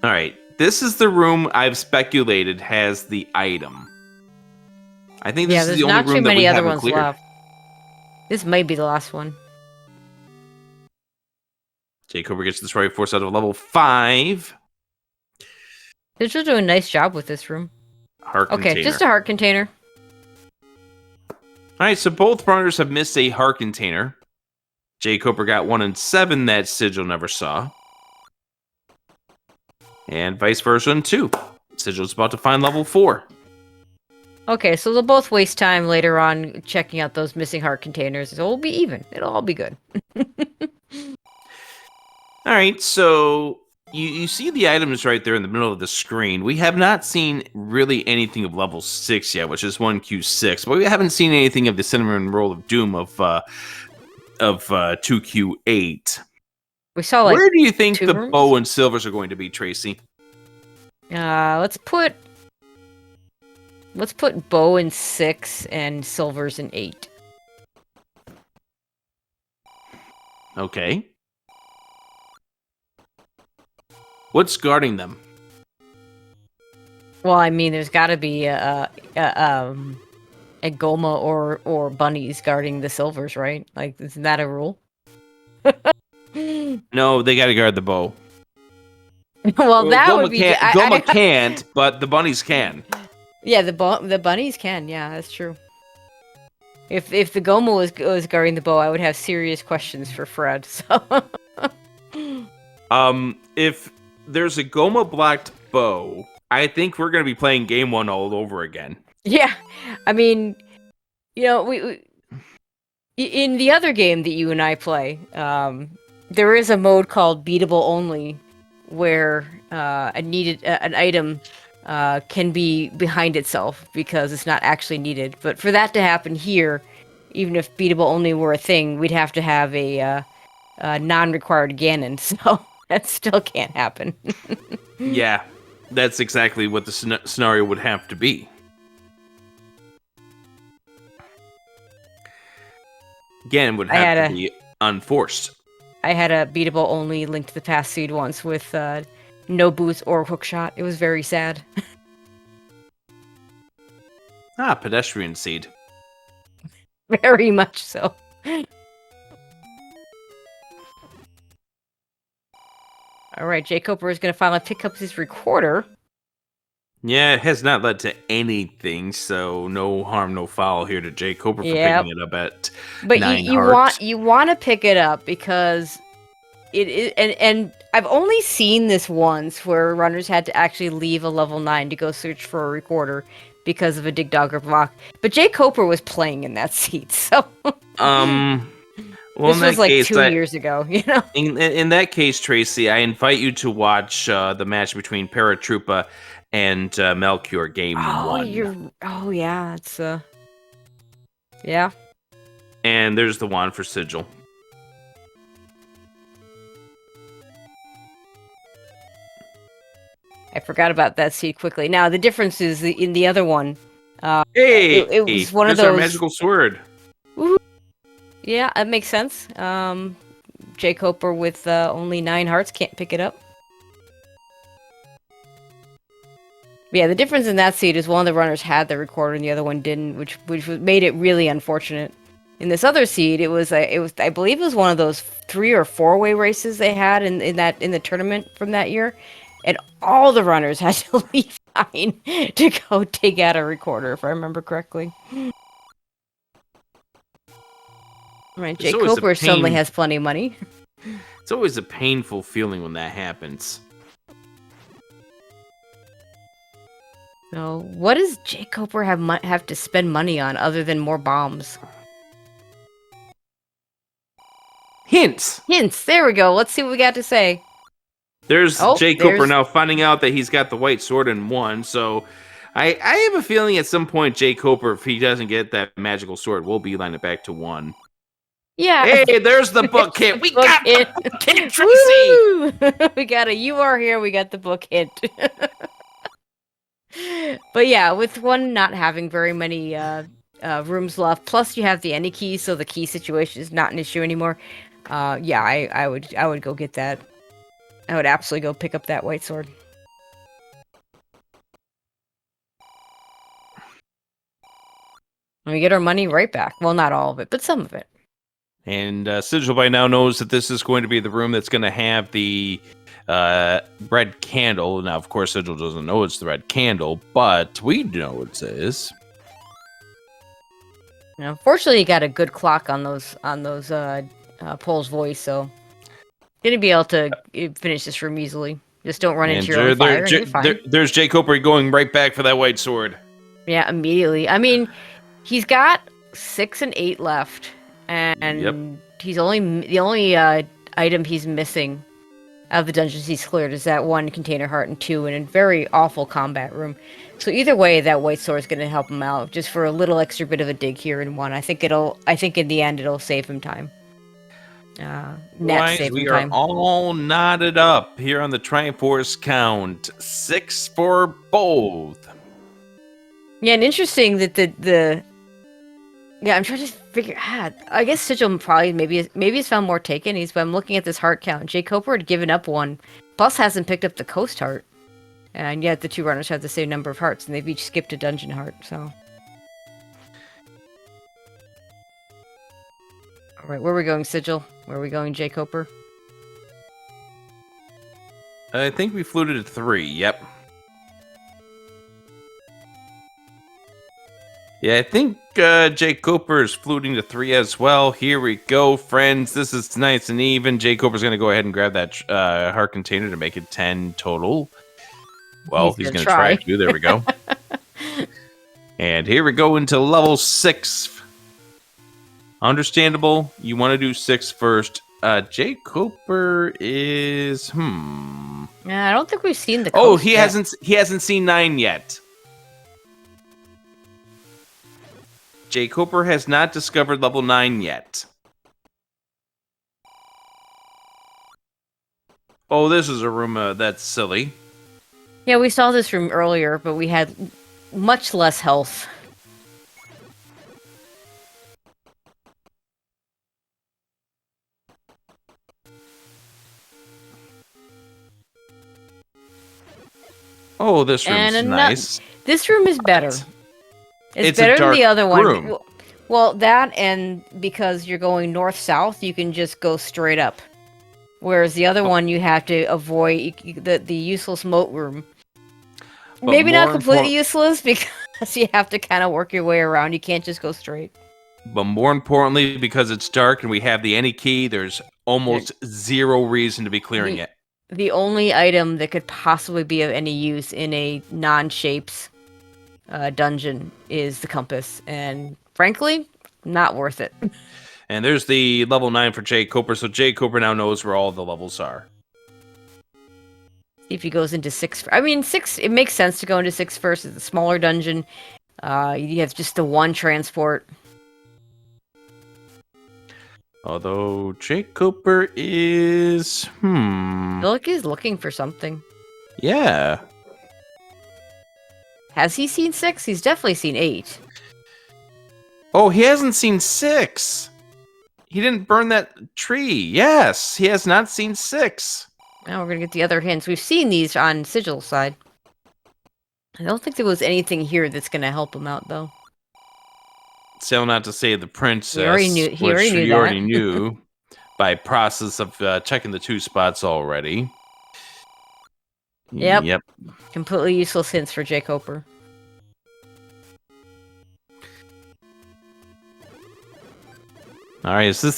All right, this is the room I've speculated has the item. I think this is the only room that we haven't cleared. Left. This may be the last one. jkoper gets this right force out of level 5. They're just doing a nice job with this room. Heart Okay, container. just a heart container. All right, so both runners have missed a heart container. jkoper got 1 and 7 that Sigil never saw. And vice versa in 2. Sigil's about to find level 4. Okay, so they'll both waste time later on checking out those missing heart containers. So it'll be even. It'll all be good. All right, so you see the items right there in the middle of the screen. We have not seen really anything of level 6 yet, which is 1Q6, but we haven't seen anything of the Cinnamon Roll of Doom of 2Q8. We saw like Where do you think 2 the rooms? bow and silvers are going to be, Tracy? Let's put bow in 6 and silvers in 8. Okay. What's guarding them? Well, I mean, there's got to be a Goma or bunnies guarding the silvers, right? Like, isn't that a rule? No, they got to guard the bow. Well, that Goma would be. can't, Goma can't, but the bunnies can. Yeah, the bunnies can. Yeah, that's true. If the Goma was guarding the bow, I would have serious questions for Fred. So. If there's a Goma blocked bow, I think we're gonna be playing game 1 all over again. Yeah, I mean, you know, we in the other game that you and I play, there is a mode called beatable only, where an item can be behind itself because it's not actually needed. But for that to happen here, even if beatable only were a thing, we'd have to have a non-required Ganon, so that still can't happen. Yeah, that's exactly what the scenario would have to be. Again, would have to be unforced. I had a beatable only Link to the Past seed once with no boots or hookshot. It was very sad. Pedestrian seed. Very much so. All right, jkoper is going to finally pick up his recorder. Yeah, it has not led to anything, so no harm, no foul here to jkoper for picking it up at but 9 you hearts. you want to pick it up because it is, and I've only seen this once where runners had to actually leave a level 9 to go search for a recorder because of a dig dogger block. But jkoper was playing in that seat, so well, this was like 2 years ago, you know. In that case, Tracy, I invite you to watch the match between Paratroopa and Melchior game 1. Oh yeah, it's yeah. And there's the wand for Sigil. I forgot about that seed quickly. Now the difference is in the other one. Hey, it was one of there's those our magical sword. Woo-hoo. Yeah, that makes sense. jkoper with only 9 hearts can't pick it up. Yeah, the difference in that seed is one of the runners had the recorder and the other one didn't, which made it really unfortunate. In this other seed, it was I believe it was one of those 3 or 4-way races they had in the tournament from that year, and all the runners had to leave 9 to go dig out a recorder, if I remember correctly. Right, jkoper suddenly has plenty of money. It's always a painful feeling when that happens. So, what does jkoper have to spend money on other than more bombs? Hints! There we go. Let's see what we got to say. There's jkoper now finding out that he's got the white sword in 1, so I have a feeling at some point jkoper, if he doesn't get that magical sword, will beeline it back to 1. Yeah. Hey, there's the book hint. We got the book hint, Tracy! We got a "you are here." We got the book hint. But yeah, with 1 not having very many rooms left, plus you have the any key, so the key situation is not an issue anymore. Yeah, I would go get that. I would absolutely go pick up that white sword. And we get our money right back. Well, not all of it, but some of it. And Sigil by now knows that this is going to be the room that's going to have the red candle. Now, of course, Sigil doesn't know it's the red candle, but we know it is. Fortunately, you got a good clock on those Pole's voice, so gonna be able to finish this room easily. Just don't run into your own fire, and you're fine. There's jkoper going right back for that white sword. Yeah, immediately. I mean, he's got 6 and 8 left, and he's the only item he's missing out of the dungeons he's cleared is that 1 container heart and 2 in a very awful combat room. So either way, that white sword is going to help him out just for a little extra bit of a dig here in 1. I think in the end it'll save him time. We are all knotted up here on the Triforce count. 6 for both. Yeah, and interesting that I'm trying to figure out. I guess Sigil probably maybe he's found more taken. I'm looking at this heart count. jkoper had given up 1, plus hasn't picked up the coast heart, and yet the 2 runners have the same number of hearts, and they've each skipped a dungeon heart. So, all right, where are we going, Sigil? Where are we going, jkoper? I think we flew to 3. Yep. Yeah, I think jkoper is fluting to 3 as well. Here we go, friends. This is nice and even. jkoper's going to go ahead and grab that heart container to make it 10 total. Well, he's going to try to. There we go. And here we go into level 6. Understandable. You want to do 6 first. jkoper is... Yeah, I don't think we've seen the coast Oh, he yet. hasn't seen 9 yet. jkoper has not discovered level 9 yet. Oh, this is a room that's silly. Yeah, we saw this room earlier, but we had much less health. Oh, this room's nice. This room is better. It's better than the other one. Room. Well, that and because you're going north-south, you can just go straight up. Whereas the other one, you have to avoid the useless moat room. But maybe not completely useless, because you have to kind of work your way around. You can't just go straight. But more importantly, because it's dark and we have the any key, there's almost zero reason to be clearing it. The only item that could possibly be of any use in a non-shapes dungeon is the compass, and frankly, not worth it. And there's the level 9 for jkoper, so jkoper now knows where all the levels are. See if he goes into 6. I mean, 6. It makes sense to go into 6 first. It's a smaller dungeon. You have just the 1 transport. Although jkoper is Look, he's looking for something. Yeah. Has he seen 6? He's definitely seen 8. Oh, he hasn't seen 6. He didn't burn that tree. Yes, he has not seen 6. Now we're gonna get the other hints. We've seen these on Sigil's side. I don't think there was anything here that's gonna help him out, though. Still not to save the princess, He already knew by process of checking the 2 spots already. Yep. Completely useless hints for jkoper. All right, is this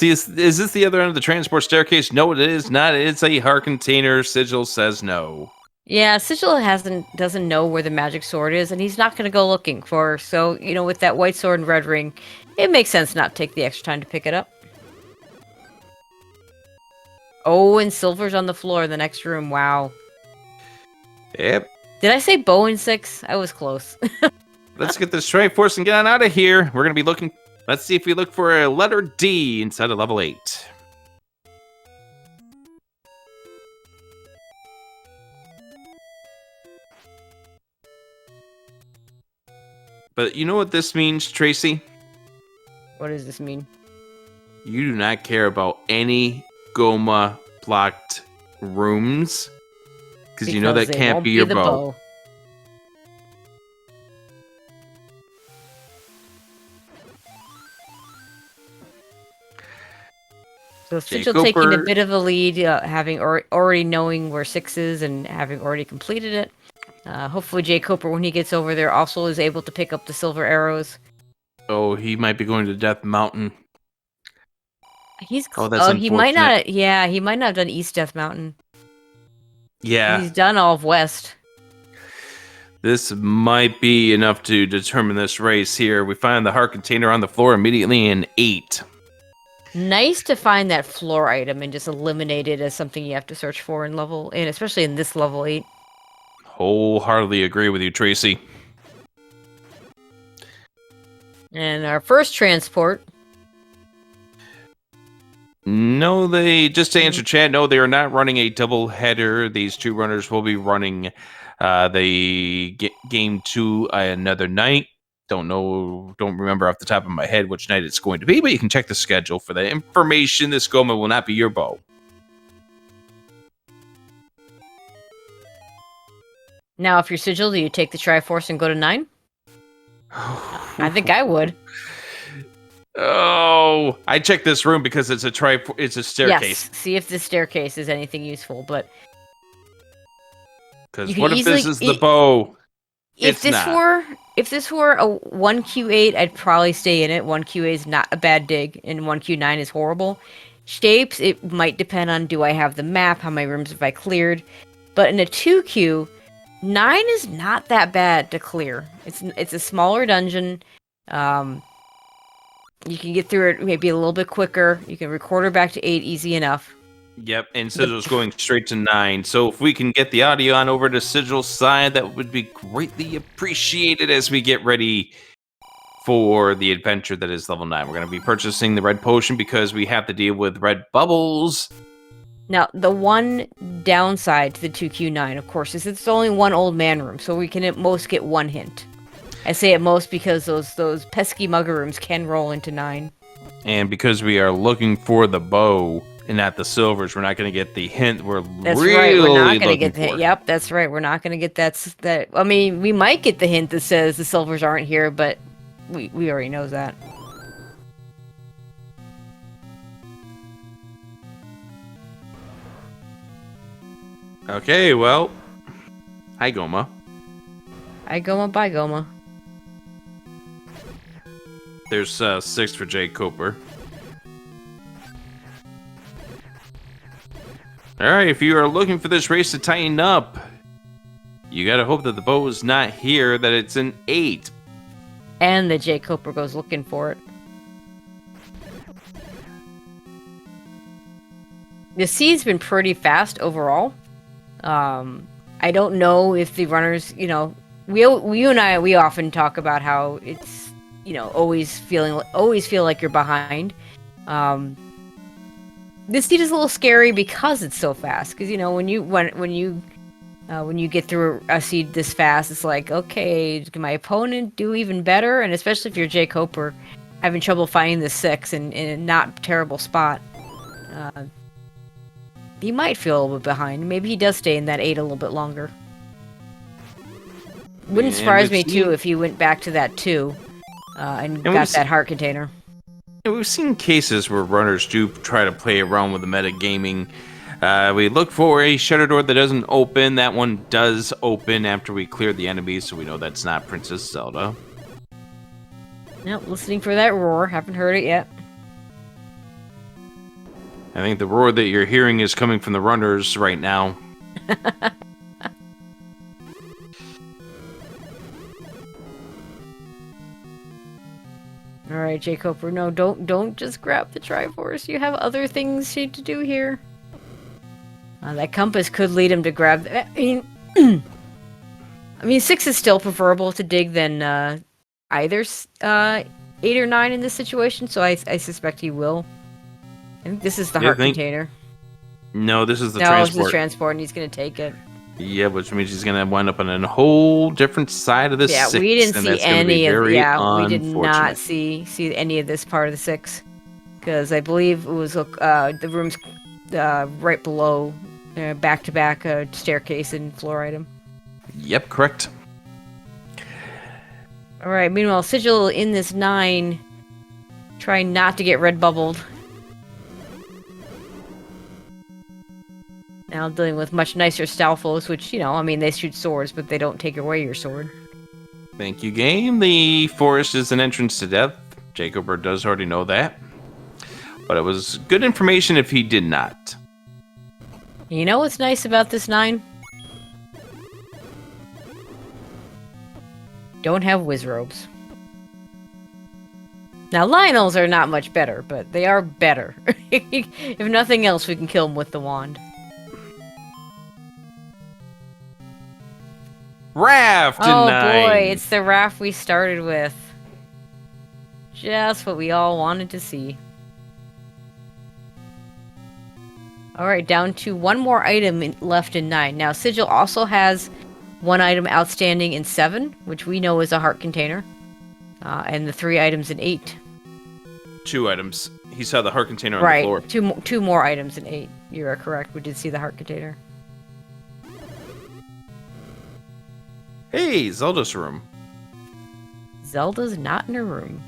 the other end of the transport staircase? No, it is not. It's a heart container. Sigil says no. Yeah, Sigil doesn't know where the magic sword is, and he's not going to go looking for her. So, with that white sword and red ring, it makes sense not to take the extra time to pick it up. Oh, and silver's on the floor in the next room. Wow. Yep. Did I say bow in 6? I was close. Let's get this Triforce and get on out of here. We're going to be looking... Let's see if we look for a letter D inside of level 8. But you know what this means, Tracy? What does this mean? You do not care about any Goma blocked rooms. Because you know that can't be your bow. So Sigil taking a jkoper. bit of a lead, having already knowing where 6 is and having already completed it. Hopefully jkoper, when he gets over there, also is able to pick up the silver arrows. Oh, he might be going to Death Mountain. He's Oh, that's he might unfortunate. not. Yeah, he might not have done East Death Mountain. Yeah. He's done all of West. This might be enough to determine this race here. We find the heart container on the floor immediately in 8. Nice to find that floor item and just eliminate it as something you have to search for in level, and especially in this level 8. Wholeheartedly agree with you, Tracy. And our first transport. No, just to answer chat, no, they are not running a double header. These two runners will be running the game 2 another night. Don't remember off the top of my head which night it's going to be, but you can check the schedule for that information. This Goma will not be your bow. Now, if you're Sigil, do you take the Triforce and go to 9? I think I would. Oh, I checked this room because it's a staircase. Yes, see if the staircase is anything useful, but... Because what if this is the bow? If this were a 1Q8, I'd probably stay in it. 1Q8 is not a bad dig, and 1Q9 is horrible. Shapes, it might depend on, do I have the map, how many rooms have I cleared. But in a 2Q, 9 is not that bad to clear. It's a smaller dungeon. You can get through it maybe a little bit quicker. You can record her back to 8 easy enough. Yep, and Sigil's going straight to 9. So if we can get the audio on over to Sigil's side, that would be greatly appreciated as we get ready for the adventure that is level 9. We're going to be purchasing the red potion because we have to deal with red bubbles. Now, the one downside to the 2Q9, of course, is it's only one old man room, so we can at most get one hint. I say at most because those pesky mugger rooms can roll into 9. And because we are looking for the bow and not the silvers, we're not going to get the hint. That's right. We're not going to get the hint. Yep, that's right. We're not going to get that. I mean, we might get the hint that says the silvers aren't here, but we already know that. Okay, well, hi Goma. Hi Goma, bye Goma. There's 6 for jkoper. Alright, if you are looking for this race to tighten up, you gotta hope that the bow is not here, that it's an 8. And the jkoper goes looking for it. The C's been pretty fast overall. I don't know if the runners, you and I, we often talk about how it's, always feel like you're behind. This seed is a little scary because it's so fast. Because when you get through a seed this fast, it's like, okay, can my opponent do even better? And especially if you're jkoper, having trouble finding the 6 in a not terrible spot, he might feel a little bit behind. Maybe he does stay in that 8 a little bit longer. Wouldn't surprise me too if he went back to that 2 and got that heart container. We've seen cases where runners do try to play around with the metagaming. We look for a shutter door that doesn't open. That one does open after we clear the enemies, so we know that's not Princess Zelda. Nope, listening for that roar. Haven't heard it yet. I think the roar that you're hearing is coming from the runners right now. All right, jkoper. No, don't just grab the Triforce. You have other things to do here. That compass could lead him to grab. I mean, 6 is still preferable to dig than either 8 or 9 in this situation. So I suspect he will. I think this is the heart container. No, this is the transport. transport. No, this is the transport, and he's gonna take it. Yeah, which means he's gonna wind up on a whole different side of the 6. Yeah, we didn't see any of. Yeah, we did not unfortunate. see any of this part of the 6, because I believe it was the room's right below, back-to-back staircase and floor item. Yep, correct. All right. Meanwhile, Sigil in this 9, trying not to get red bubbled. Now dealing with much nicer Stalfos, which, I mean, they shoot swords, but they don't take away your sword. Thank you, game. The forest is an entrance to death. jkoper does already know that. But it was good information if he did not. You know what's nice about this 9? Don't have whiz robes. Now, Lionels are not much better, but they are better. If nothing else, we can kill them with the wand. Raft in 9. Boy, it's the raft we started with. Just what we all wanted to see. Alright, down to one more item left in 9. Now, Sigil also has one item outstanding in 7, which we know is a heart container. And the 3 items in 8. 2 items. He saw the heart container on the floor. Right, two more items in 8. You are correct. We did see the heart container. Hey, Zelda's room. Zelda's not in her room.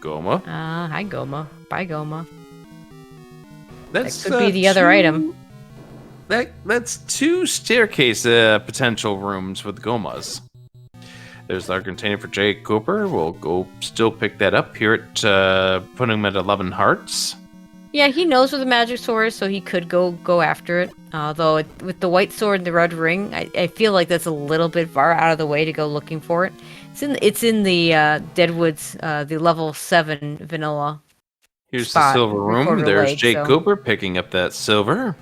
Goma. Hi, Goma. Bye, Goma. That could be the other item. That's 2 staircase potential rooms with Gomas. There's our container for jkoper. We'll go still pick that up here at putting him at 11 hearts. Yeah, he knows where the magic sword is, so he could go after it. Though with the white sword and the red ring, I feel like that's a little bit far out of the way to go looking for it. It's in the Deadwoods, the level 7 vanilla. Here's spot, the silver room. Recorder There's Lake, jkoper picking up that silver.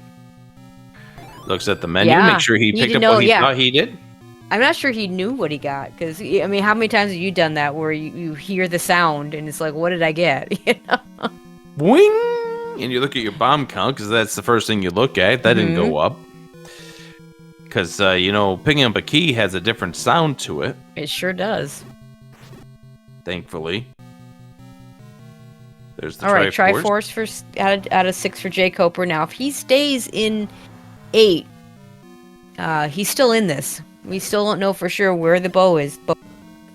Looks at the menu, Yeah, make sure he need picked to up know, what he yeah. thought he did. I'm not sure he knew what he got, because, I mean, how many times have you done that where you hear the sound and it's like, what did I get? You know? Boing! And you look at your bomb count, because that's the first thing you look at. That didn't go up. Because, picking up a key has a different sound to it. It sure does. Thankfully. There's the All right, Triforce. Triforce out of 6 for jkoper. Now, if he stays in 8, he's still in this. We still don't know for sure where the bow is, but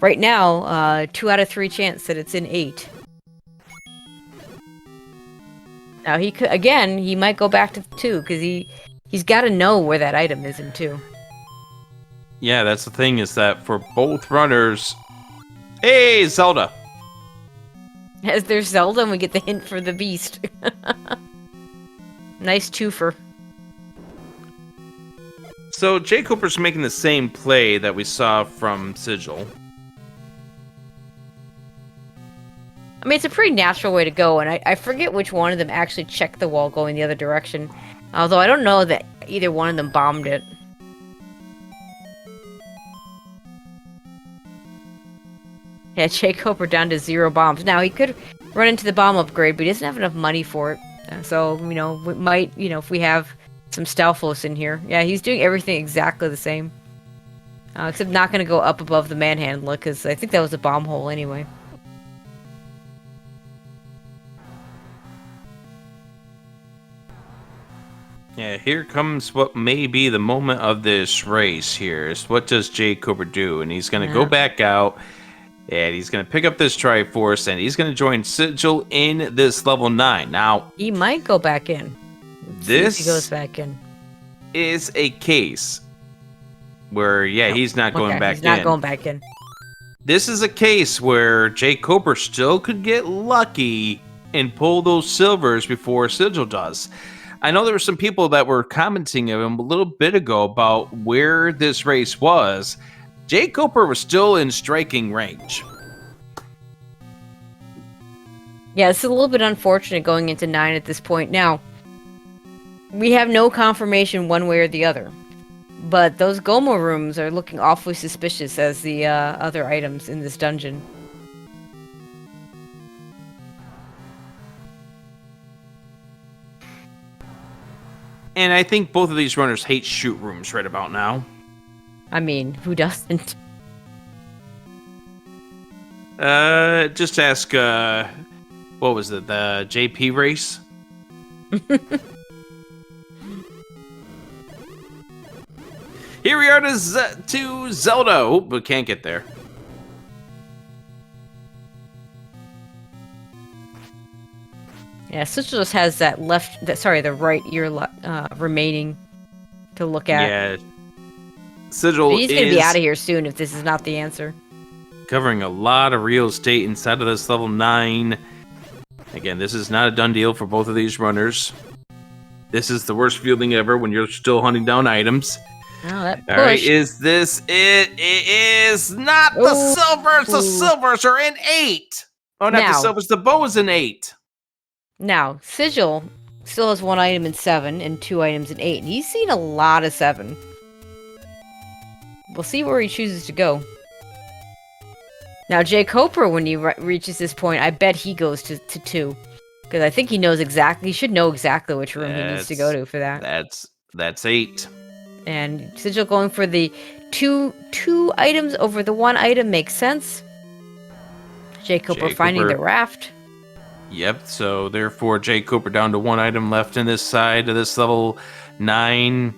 right now, 2 out of 3 chance that it's in 8. Now he might go back to 2 because he's got to know where that item is in 2. Yeah, that's the thing is that for both runners, hey Zelda. As there's Zelda, and we get the hint for the beast. Nice twofer. So jkoper's making the same play that we saw from Sigil. I mean, it's a pretty natural way to go, and I forget which one of them actually checked the wall going the other direction. Although I don't know that either one of them bombed it. Yeah, jkoper down to 0 bombs. Now, he could run into the bomb upgrade, but he doesn't have enough money for it. So, we might, if we have some Stalfos in here. Yeah, he's doing everything exactly the same. Except not going to go up above the manhandler, because I think that was a bomb hole anyway. Yeah, here comes what may be the moment of this race here. Is what does jkoper do? And he's going to go back out, and he's going to pick up this Triforce, and he's going to join Sigil in this level 9. Now, he might go back in. This he goes back in. Is a case where, he's not going back in. He's not going back in. This is a case where jkoper still could get lucky and pull those silvers before Sigil does. I know there were some people that were commenting of him a little bit ago about where this race was. jkoper was still in striking range. Yeah, it's a little bit unfortunate going into 9 at this point. Now, we have no confirmation one way or the other. But those Goma rooms are looking awfully suspicious as the other items in this dungeon. And I think both of these runners hate shoot rooms right about now. I mean, who doesn't? Just ask, what was it, the JP race? Here we are to Zelda. Oh, but can't get there. Yeah, Sigil just has that the right ear remaining to look at. Yeah. But Sigil he's gonna be out is of here soon if this is not the answer. covering a lot of real estate inside of this level 9. Again, this is not a done deal for both of these runners. This is the worst feeling ever when you're still hunting down items. Oh, that push. All right, is this it? It is not the silvers. The silvers are in 8. Oh, not the silvers. The bow is in 8. Now, Sigil still has 1 item in 7 and 2 items in 8. And he's seen a lot of 7. We'll see where he chooses to go. Now, jkoper, when he reaches this point, I bet he goes to 2. Because I think he knows exactly, he should know exactly which room he needs to go to for that. That's 8. And Sigil going for the two items over the 1 item makes sense. jkoper finding the raft. Yep, so therefore jkoper down to 1 item left in this side of this level 9.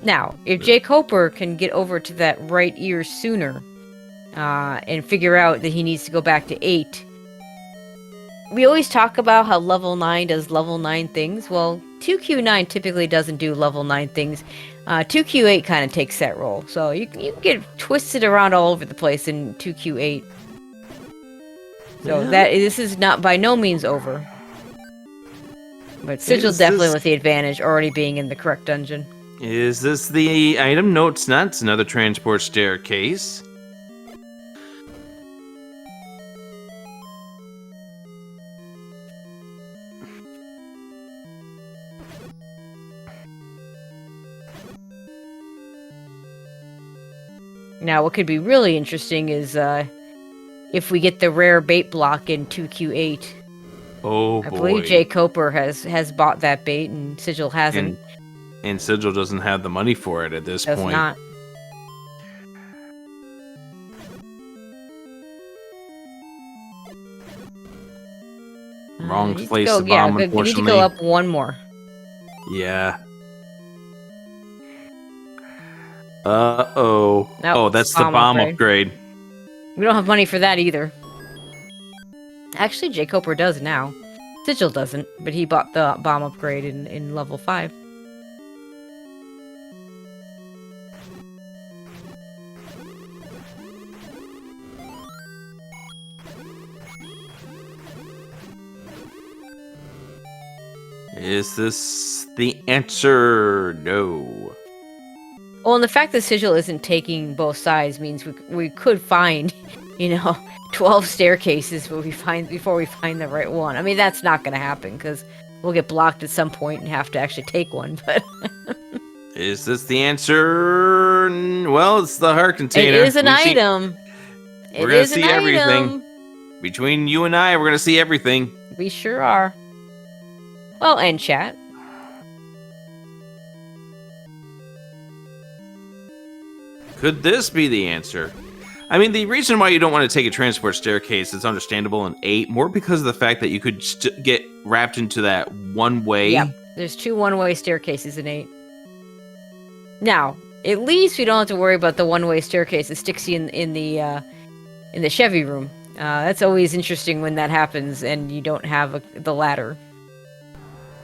Now, if jkoper can get over to that right ear sooner, and figure out that he needs to go back to 8. We always talk about how level 9 does level 9 things. Well, 2Q9 typically doesn't do level 9 things. 2Q8 kind of takes that role. So you can get twisted around all over the place in 2Q8. So this is not by no means over. But Sigil definitely with the advantage, already being in the correct dungeon. Is this the item? No, it's not. It's another transport staircase. Now, what could be really interesting is if we get the rare bait block in 2Q8. Oh, boy. I believe jkoper has bought that bait, and Sigil hasn't. And Sigil doesn't have the money for it at this point. Does not. Wrong place to bomb, unfortunately. You need to go up 1 more. Yeah. Uh-oh. Nope, oh, that's the bomb upgrade. We don't have money for that either. Actually, jkoper does now. Sigil doesn't, but he bought the bomb upgrade in level 5. Is this the answer? No. Well, and the fact that Sigil isn't taking both sides means we could find, 12 staircases before we find the right one. I mean, that's not going to happen because we'll get blocked at some point and have to actually take one. But is this the answer? Well, it's the heart container. It is an item. We're going to see everything. Between you and I, we're going to see everything. We sure are. Well, and chat. Could this be the answer? I mean, the reason why you don't want to take a transport staircase is understandable in 8, more because of the fact that you could get wrapped into that one-way. Yep, there's 2 one-way staircases in 8. Now, at least we don't have to worry about the one-way staircase that sticks you in the Chevy room. That's always interesting when that happens and you don't have the ladder.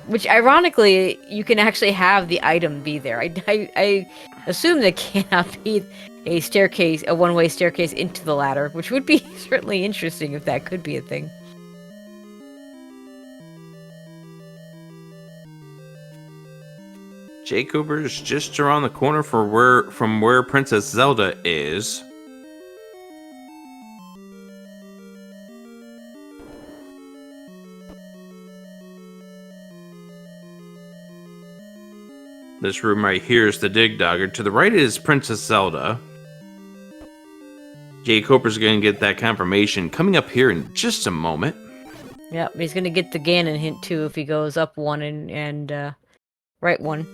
Which, ironically, you can actually have the item be there. I assume there cannot be a one-way staircase into the ladder, which would be certainly interesting if that could be a thing. jkoper is just around the corner from where Princess Zelda is. This room right here is the Dig Dogger. To the right is Princess Zelda. jkoper's going to get that confirmation coming up here in just a moment. Yep, he's going to get the Ganon hint too if he goes up 1 and right 1.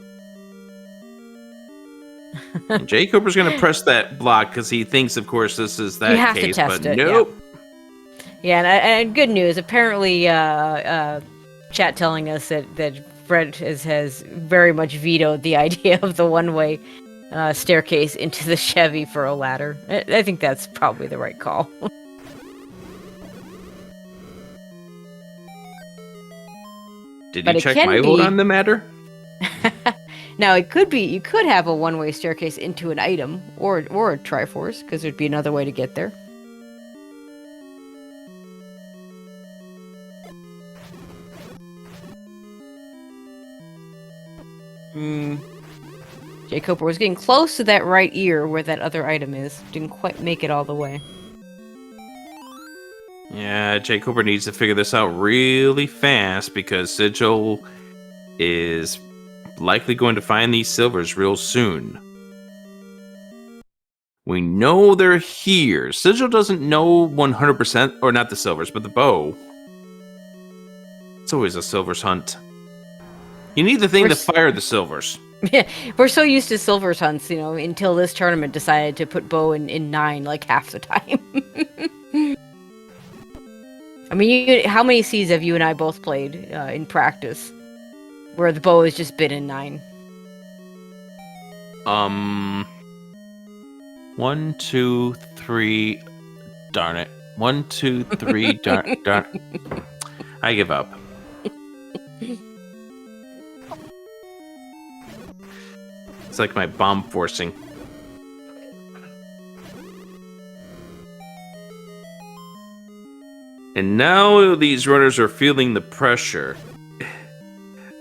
jkoper's going to press that block because he thinks, of course, this is that you have case, to test but it, nope. Yeah, and good news. Apparently, chat telling us that Fred has very much vetoed the idea of the one-way staircase into the Chevy for a ladder. I think that's probably the right call. Did But you it check can my vote be. on the matter? Now it could be. You could have a one-way staircase into an item or a Triforce, because there'd be another way to get there. Jkoper was getting close to that right ear where that other item is. Didn't quite make it all the way. Yeah, jkoper needs to figure this out really fast because Sigil is likely going to find these silvers real soon. We know they're here. Sigil doesn't know 100%, or not the silvers, but the bow. It's always a silvers hunt. You need the thing to fire the silvers. Yeah, we're so used to silvers hunts, until this tournament decided to put bow in 9 like half the time. I mean, how many seeds have you and I both played in practice where the bow has just been in 9? 1, 2, 3. Darn it. 1, 2, 3. darn. I give up. It's like my bomb forcing. And now these runners are feeling the pressure.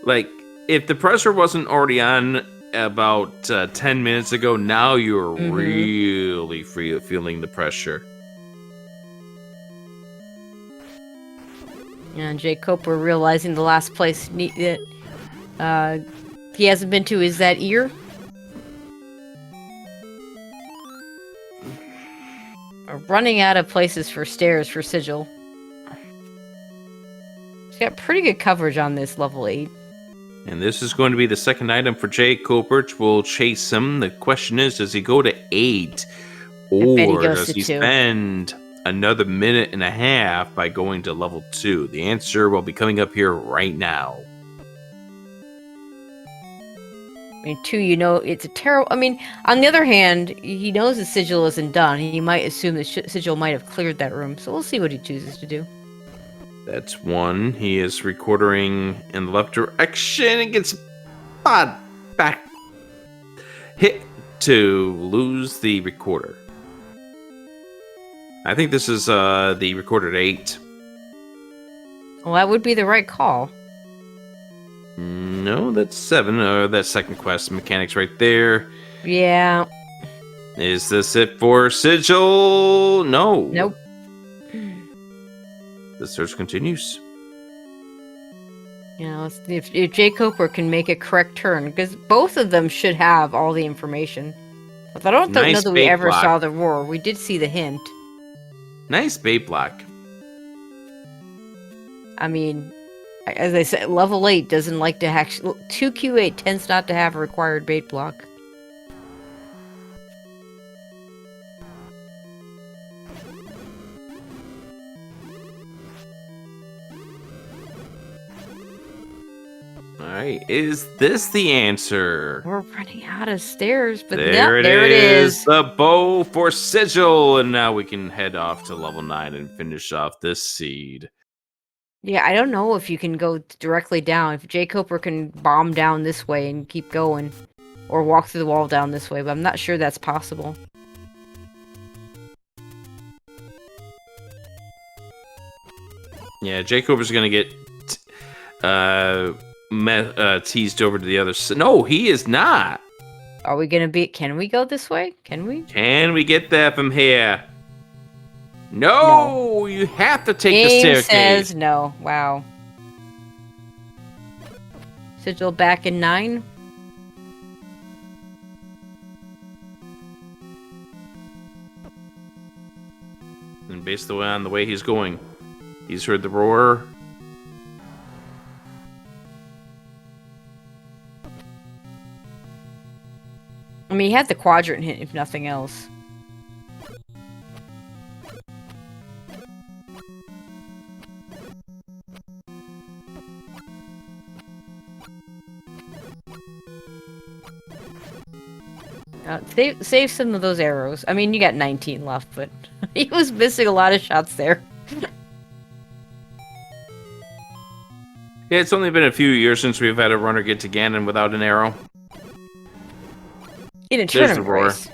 Like, if the pressure wasn't already on about 10 minutes ago, now you're really feeling the pressure. And jkoper realizing the last place that he hasn't been to is that ear. We're running out of places for stairs for Sigil. He's got pretty good coverage on this level 8. And this is going to be the second item for jkoper, which will chase him. The question is, does he go to 8? Or does he spend another minute and a half by going to level 2? The answer will be coming up here right now. I mean, 2, it's a terrible... I mean, on the other hand, he knows that Sigil isn't done. He might assume that Sigil might have cleared that room. So we'll see what he chooses to do. That's 1. He is recording in the left direction and gets back hit to lose the recorder. I think this is the recorder at 8. Well, that would be the right call. No, that's 7. That second quest mechanics right there. Yeah. Is this it for Sigil? No. Nope. The search continues. If jkoper can make a correct turn, because both of them should have all the information. But I don't know that we ever saw the roar. We did see the hint. Nice bait block. I mean, as I said, level 8 doesn't like to actually... 2Q8 tends not to have a required bait block. Alright, is this the answer? We're running out of stairs, but there it is. The bow for Sigil, and now we can head off to level 9 and finish off this seed. Yeah, I don't know if you can go directly down. If jkoper can bomb down this way and keep going, or walk through the wall down this way, but I'm not sure that's possible. Yeah, jkoper's gonna get teased over to the other side. No, he is not. Are we gonna be... Can we go this way? Can we? Can we get that from here? No, you have to take the staircase. Says no. Wow. Sigil back in 9. And based on the way he's going, he's heard the roar. I mean, he had the quadrant hint, if nothing else. Save some of those arrows. I mean, you got 19 left, but he was missing a lot of shots there. Yeah, it's only been a few years since we've had a runner get to Ganon without an arrow. In a There's the tournament roar. race.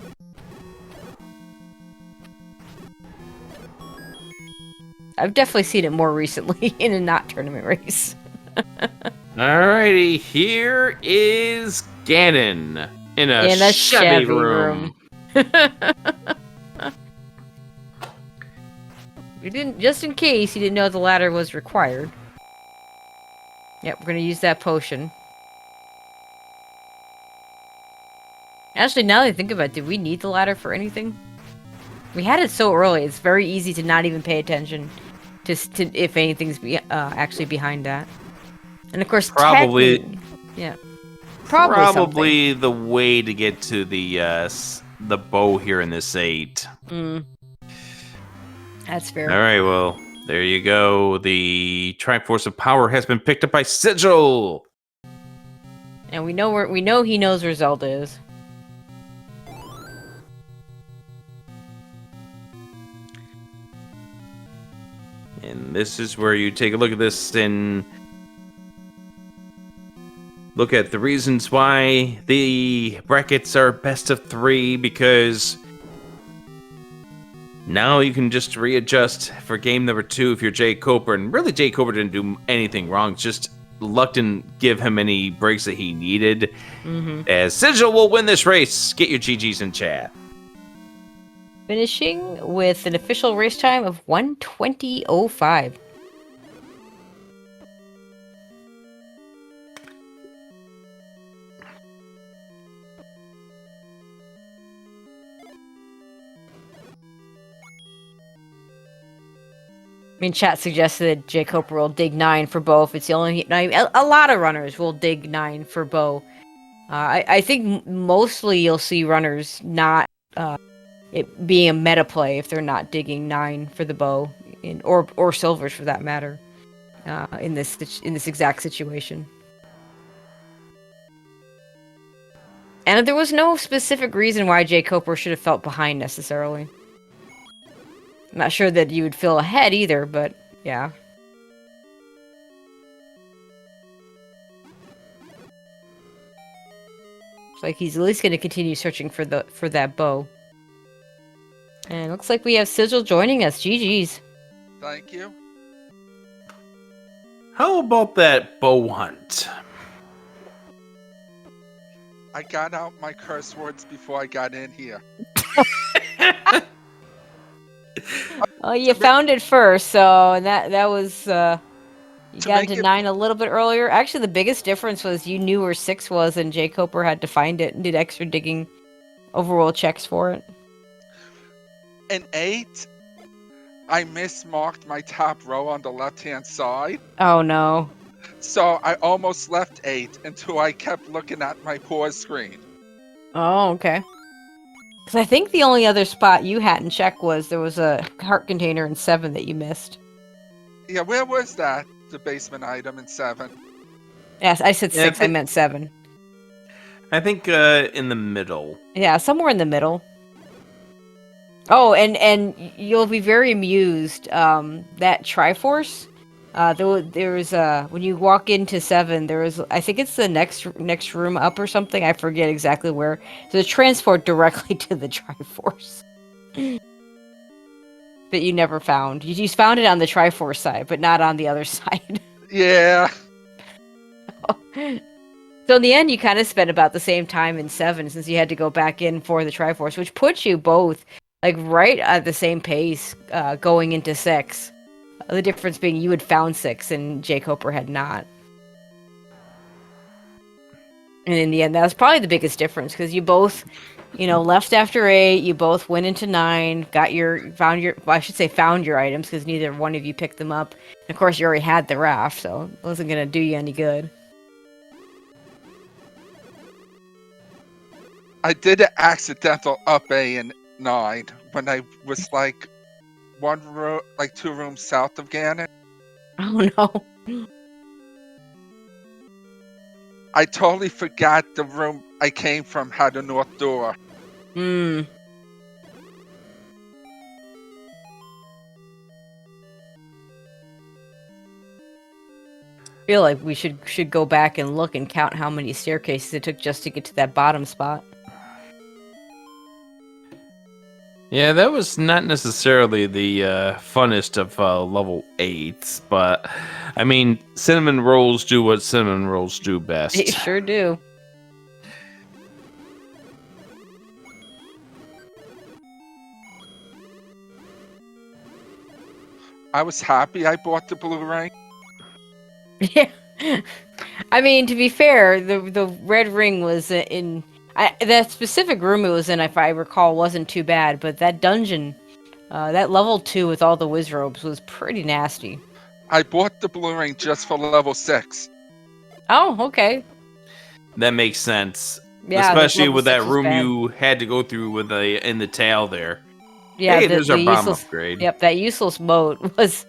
I've definitely seen it more recently in a not tournament race. Alrighty, here is Ganon in a In a Chevy Chevy room. We didn't, just in case you didn't know the ladder was required. Yep, we're gonna use that potion. Actually, now that I think about it, did we need the ladder for anything? We had it so early, it's very easy to not even pay attention to if anything's actually behind that. And of course, Probably, yeah, probably probably the way to get to the bow here in this 8. That's fair. All right, well, there you go. The Triforce of Power has been picked up by Sigil. And we know he knows where Zelda is. And this is where you take a look at this and look at the reasons why the brackets are best of 3, because now you can just readjust for game number 2 if you're jkoper. And really, jkoper didn't do anything wrong. It's just luck didn't give him any breaks that he needed. As Sigil will win this race. Get your GGs in chat. Finishing with an official race time of 1:20:05. I mean, chat suggested that jkoper will dig 9 for bow. If it's the only, a lot of runners will dig 9 for bow. I think mostly you'll see runners not it being a meta play if they're not digging 9 for the bow, or silvers for that matter, in this exact situation. And there was no specific reason why jkoper should have felt behind necessarily. I'm not sure that you would feel ahead either, but yeah. It's like he's at least going to continue searching for that bow. And it looks like we have Sigil joining us. GG's. Thank you. How about that bow hunt? I got out my curse words before I got in here. Oh, you found it first, so that was you got into 9 a little bit earlier. Actually, the biggest difference was you knew where 6 was, and jkoper had to find it and did extra digging overworld checks for it. In 8, I mismarked my top row on the left-hand side. Oh no. So I almost left 8 until I kept looking at my pause screen. Oh, okay. Because I think the only other spot you hadn't checked was there was a heart container in 7 that you missed. Yeah, where was that? The basement item in 7. Yes, I said 6, I meant 7. I think in the middle. Yeah, somewhere in the middle. Oh, and you'll be very amused. That Triforce, there was when you walk into 7, there was, I think it's the next room up or something. I forget exactly where. There's a transport directly to the Triforce that you never found. You found it on the Triforce side, but not on the other side. Yeah. So in the end, you kind of spent about the same time in 7 since you had to go back in for the Triforce, which puts you both like right at the same pace going into 6. The difference being you had found 6 and jkoper had not. And in the end, that was probably the biggest difference because you both, left after 8. You both went into 9, found your items because neither one of you picked them up. And of course, you already had the raft, so it wasn't gonna do you any good. I did an accidental up A in 9 when I was like 2 rooms south of Ganon. Oh no. I totally forgot the room I came from had a north door. feel like we should go back and look and count how many staircases it took just to get to that bottom spot. Yeah, that was not necessarily the funnest of level 8s, but I mean, cinnamon rolls do what cinnamon rolls do best. They sure do. I was happy I bought the Blu-ray. Yeah. I mean, to be fair, the red ring was in that specific room it was in, if I recall, wasn't too bad, but that dungeon, that level 2 with all the whiz robes was pretty nasty. I bought the Blu-ray just for level 6. Oh, okay. That makes sense. Yeah, especially level with that 6 was room bad. you had to go through with in the tail there. Yeah, Hey, there's our bomb useless, upgrade. Yep, that useless moat was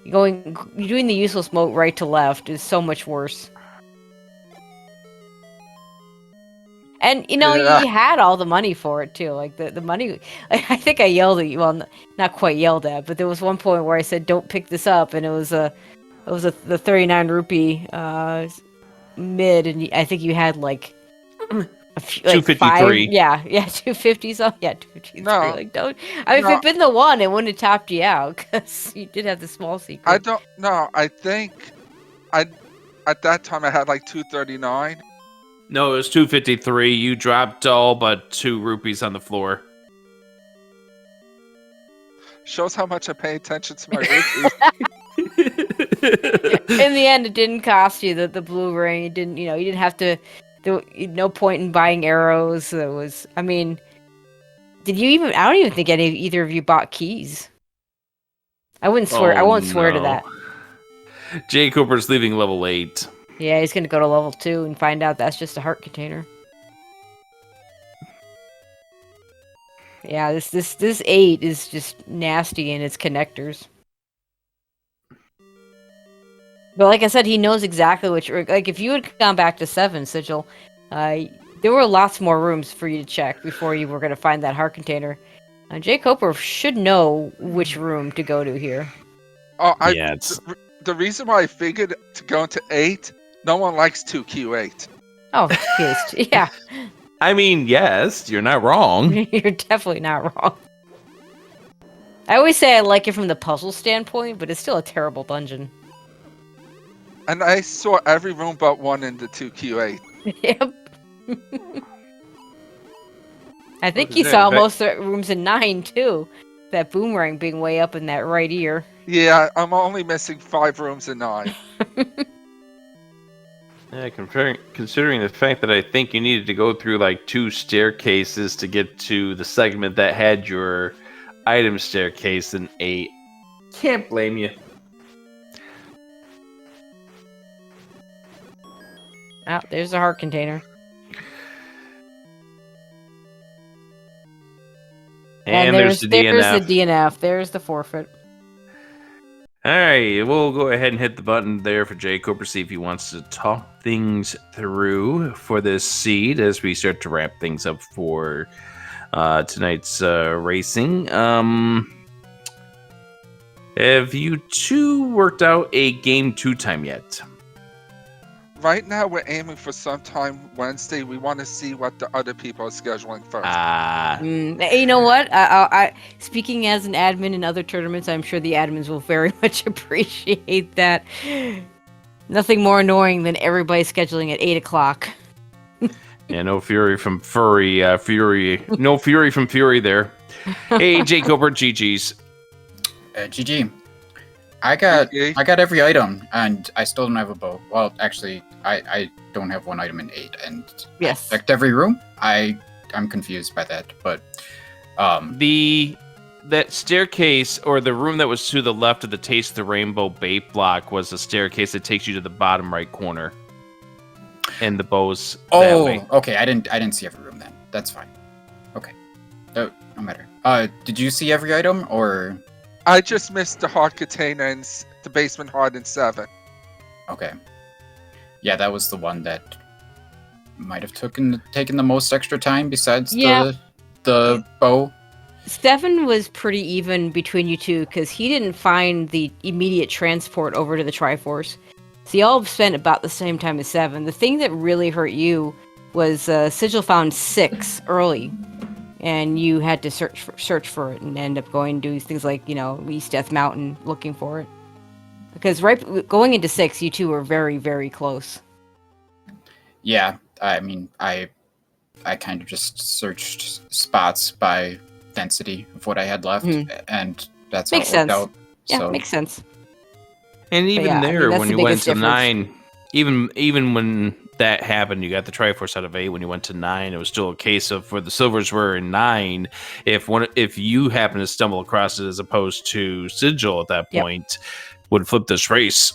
doing the useless moat right to left is so much worse. And Yeah. you had all the money for it too. Like the money, I think I yelled at you. Well, not quite yelled at, but there was one point where I said, "Don't pick this up," and it was the 39 rupee mid, and I think you had like a few, like 253. 5, yeah, 250 something, yeah, 253. No. Like don't. I mean, if it'd been the one, it wouldn't have topped you out because you did have the small secret. I don't know. I think at that time I had like 239. No, it was 253. You dropped all but 2 rupees on the floor. Shows how much I pay attention to my rupees. In the end, it didn't cost you the blue ring. It didn't, you didn't have to. There no point in buying arrows. There was, I mean, did you even? I don't even think either of you bought keys. I wouldn't swear. I won't swear to that. jkoper's leaving level 8. Yeah, he's gonna go to level 2 and find out that's just a heart container. Yeah, this 8 is just nasty in its connectors. But like I said, he knows exactly which. Like if you had gone back to 7, Sigil, there were lots more rooms for you to check before you were gonna find that heart container. jkoper should know which room to go to here. Oh, Yeah, the reason why I figured to go into 8, no one likes 2Q8. Oh, yeah. I mean, yes, you're not wrong. You're definitely not wrong. I always say I like it from the puzzle standpoint, but it's still a terrible dungeon. And I saw every room but one in the 2Q8. Yep. I think What you is that? saw most of the rooms in 9 too. That boomerang being way up in that right ear. Yeah, I'm only missing 5 rooms in 9. Yeah, considering the fact that I think you needed to go through like 2 staircases to get to the segment that had your item staircase in 8. Can't blame you. Oh, there's a heart container. And there's the DNF. There's the DNF. There's the forfeit. Alright, we'll go ahead and hit the button there for jkoper, see if he wants to talk things through for this seed as we start to wrap things up for tonight's racing. Have you two worked out a game 2 time yet? Right now, we're aiming for sometime Wednesday. We want to see what the other people are scheduling first. You know what? I speaking as an admin in other tournaments, I'm sure the admins will very much appreciate that. Nothing more annoying than everybody scheduling at 8 o'clock. Yeah, no fury from Fury. No fury from Fury there. Hey, jkoper, GG's. GG. I got every item, and I still don't have a bow. Well, actually, I don't have one item in 8, and Yes. I checked every room. I'm confused by that, but That staircase, or the room that was to the left of the Taste of the Rainbow bait block, was a staircase that takes you to the bottom right corner. And the bow's that way. Okay. I didn't see every room then. That's fine. Okay. No matter. Did you see every item, or? I just missed the heart container and the basement heart in 7. Okay. Yeah, that was the one that might have taken the most extra time besides the bow. 7 was pretty even between you two because he didn't find the immediate transport over to the Triforce. So y'all spent about the same time as 7. The thing that really hurt you was Sigil found 6 early, and you had to search for it and end up going and doing things like, East Death Mountain looking for it. Because going into 6, you two were very, very close. Yeah, I mean, I kind of just searched spots by density of what I had left, and that's Makes how it worked sense. out. Yeah, So, makes sense. And even yeah, I mean, that's when the you went biggest to difference. 9, even when that happened, you got the Triforce out of 8. When you went to 9, it was still a case of where the silvers were in 9. If you happen to stumble across it as opposed to Sigil at that point, would flip this race.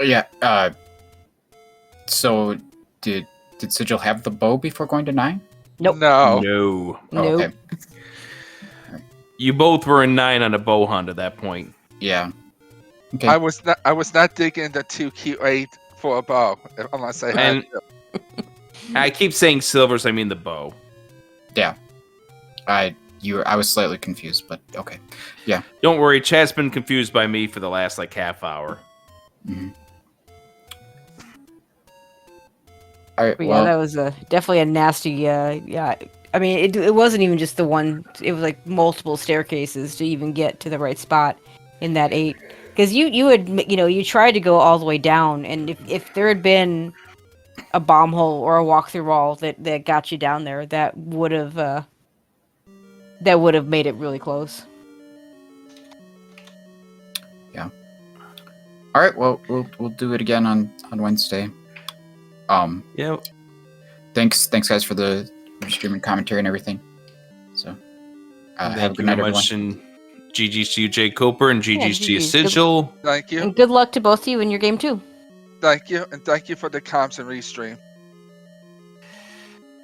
yeah. So did Sigil have the bow before going to 9? Nope. No. No. Oh, okay. You both were in 9 on a bow hunt at that point. Yeah. Okay. I was not digging the 2Q8 for a bow unless I had And to. I keep saying silvers, I mean the bow. Yeah. I was slightly confused, but okay. Yeah. Don't worry, chat's been confused by me for the last half hour. Mm-hmm. All right. But Well, that was definitely a nasty. Yeah, I mean, it wasn't even just the one. It was like multiple staircases to even get to the right spot in that 8. Because you had you tried to go all the way down, and if there had been a bomb hole or a walk-through wall that got you down there, that would have made it really close. Yeah. All right. Well, we'll do it again on Wednesday. Yeah. Thanks guys for the streaming commentary and everything. So have a Thank good you night, very everyone. much, and GG's to you, jkoper, and GG's to you, GG's. Sigil. Thank you. And good luck to both of you in your game too. Thank you. And thank you for the comps and restream.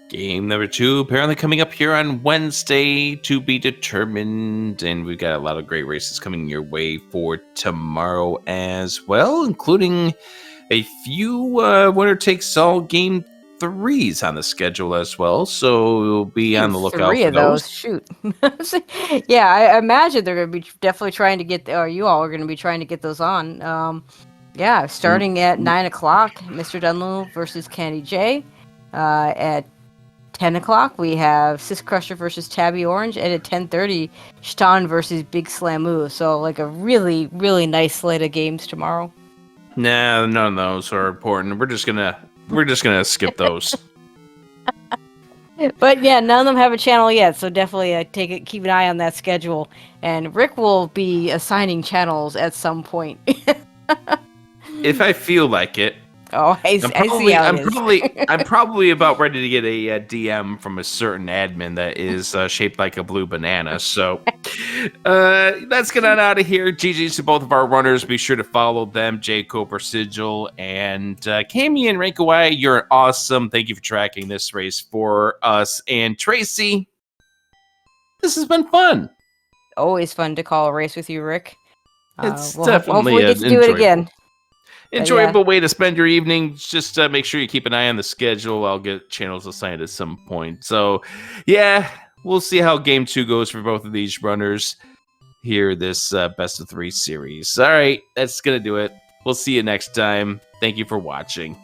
Game number 2 apparently coming up here on Wednesday to be determined, and we've got a lot of great races coming your way for tomorrow as well, including a few winner-takes-all game 3s on the schedule as well, so we'll be on the lookout 3 for of those. Shoot. Yeah, I imagine they're going to be definitely trying to get, or you all are going to be trying to get those on. Yeah, starting at 9 o'clock, Mr. Dunlow versus Candy J. At 10 o'clock, we have Sis Crusher versus Tabby Orange, and at 10:30, Shtan versus Big Slamoo. So, like a really, really nice slate of games tomorrow. Nah, none of those are important. We're just gonna skip those. But yeah, none of them have a channel yet, so definitely keep an eye on that schedule. And Rick will be assigning channels at some point. If I feel like it. Oh, I see how it is. I'm probably about ready to get a DM from a certain admin that is shaped like a blue banana. So let's get on out of here. GG's to both of our runners. Be sure to follow them, jkoper, Sigil, and Cami and Rankawai. You're awesome. Thank you for tracking this race for us. And Tracy, this has been fun. Always fun to call a race with you, Rick. It's we'll definitely hopefully get to do it again. Enjoyable way to spend your evening. Just make sure you keep an eye on the schedule. I'll get channels assigned at some point. So, yeah, we'll see how game 2 goes for both of these runners here this best of 3 series. All right, that's going to do it. We'll see you next time. Thank you for watching.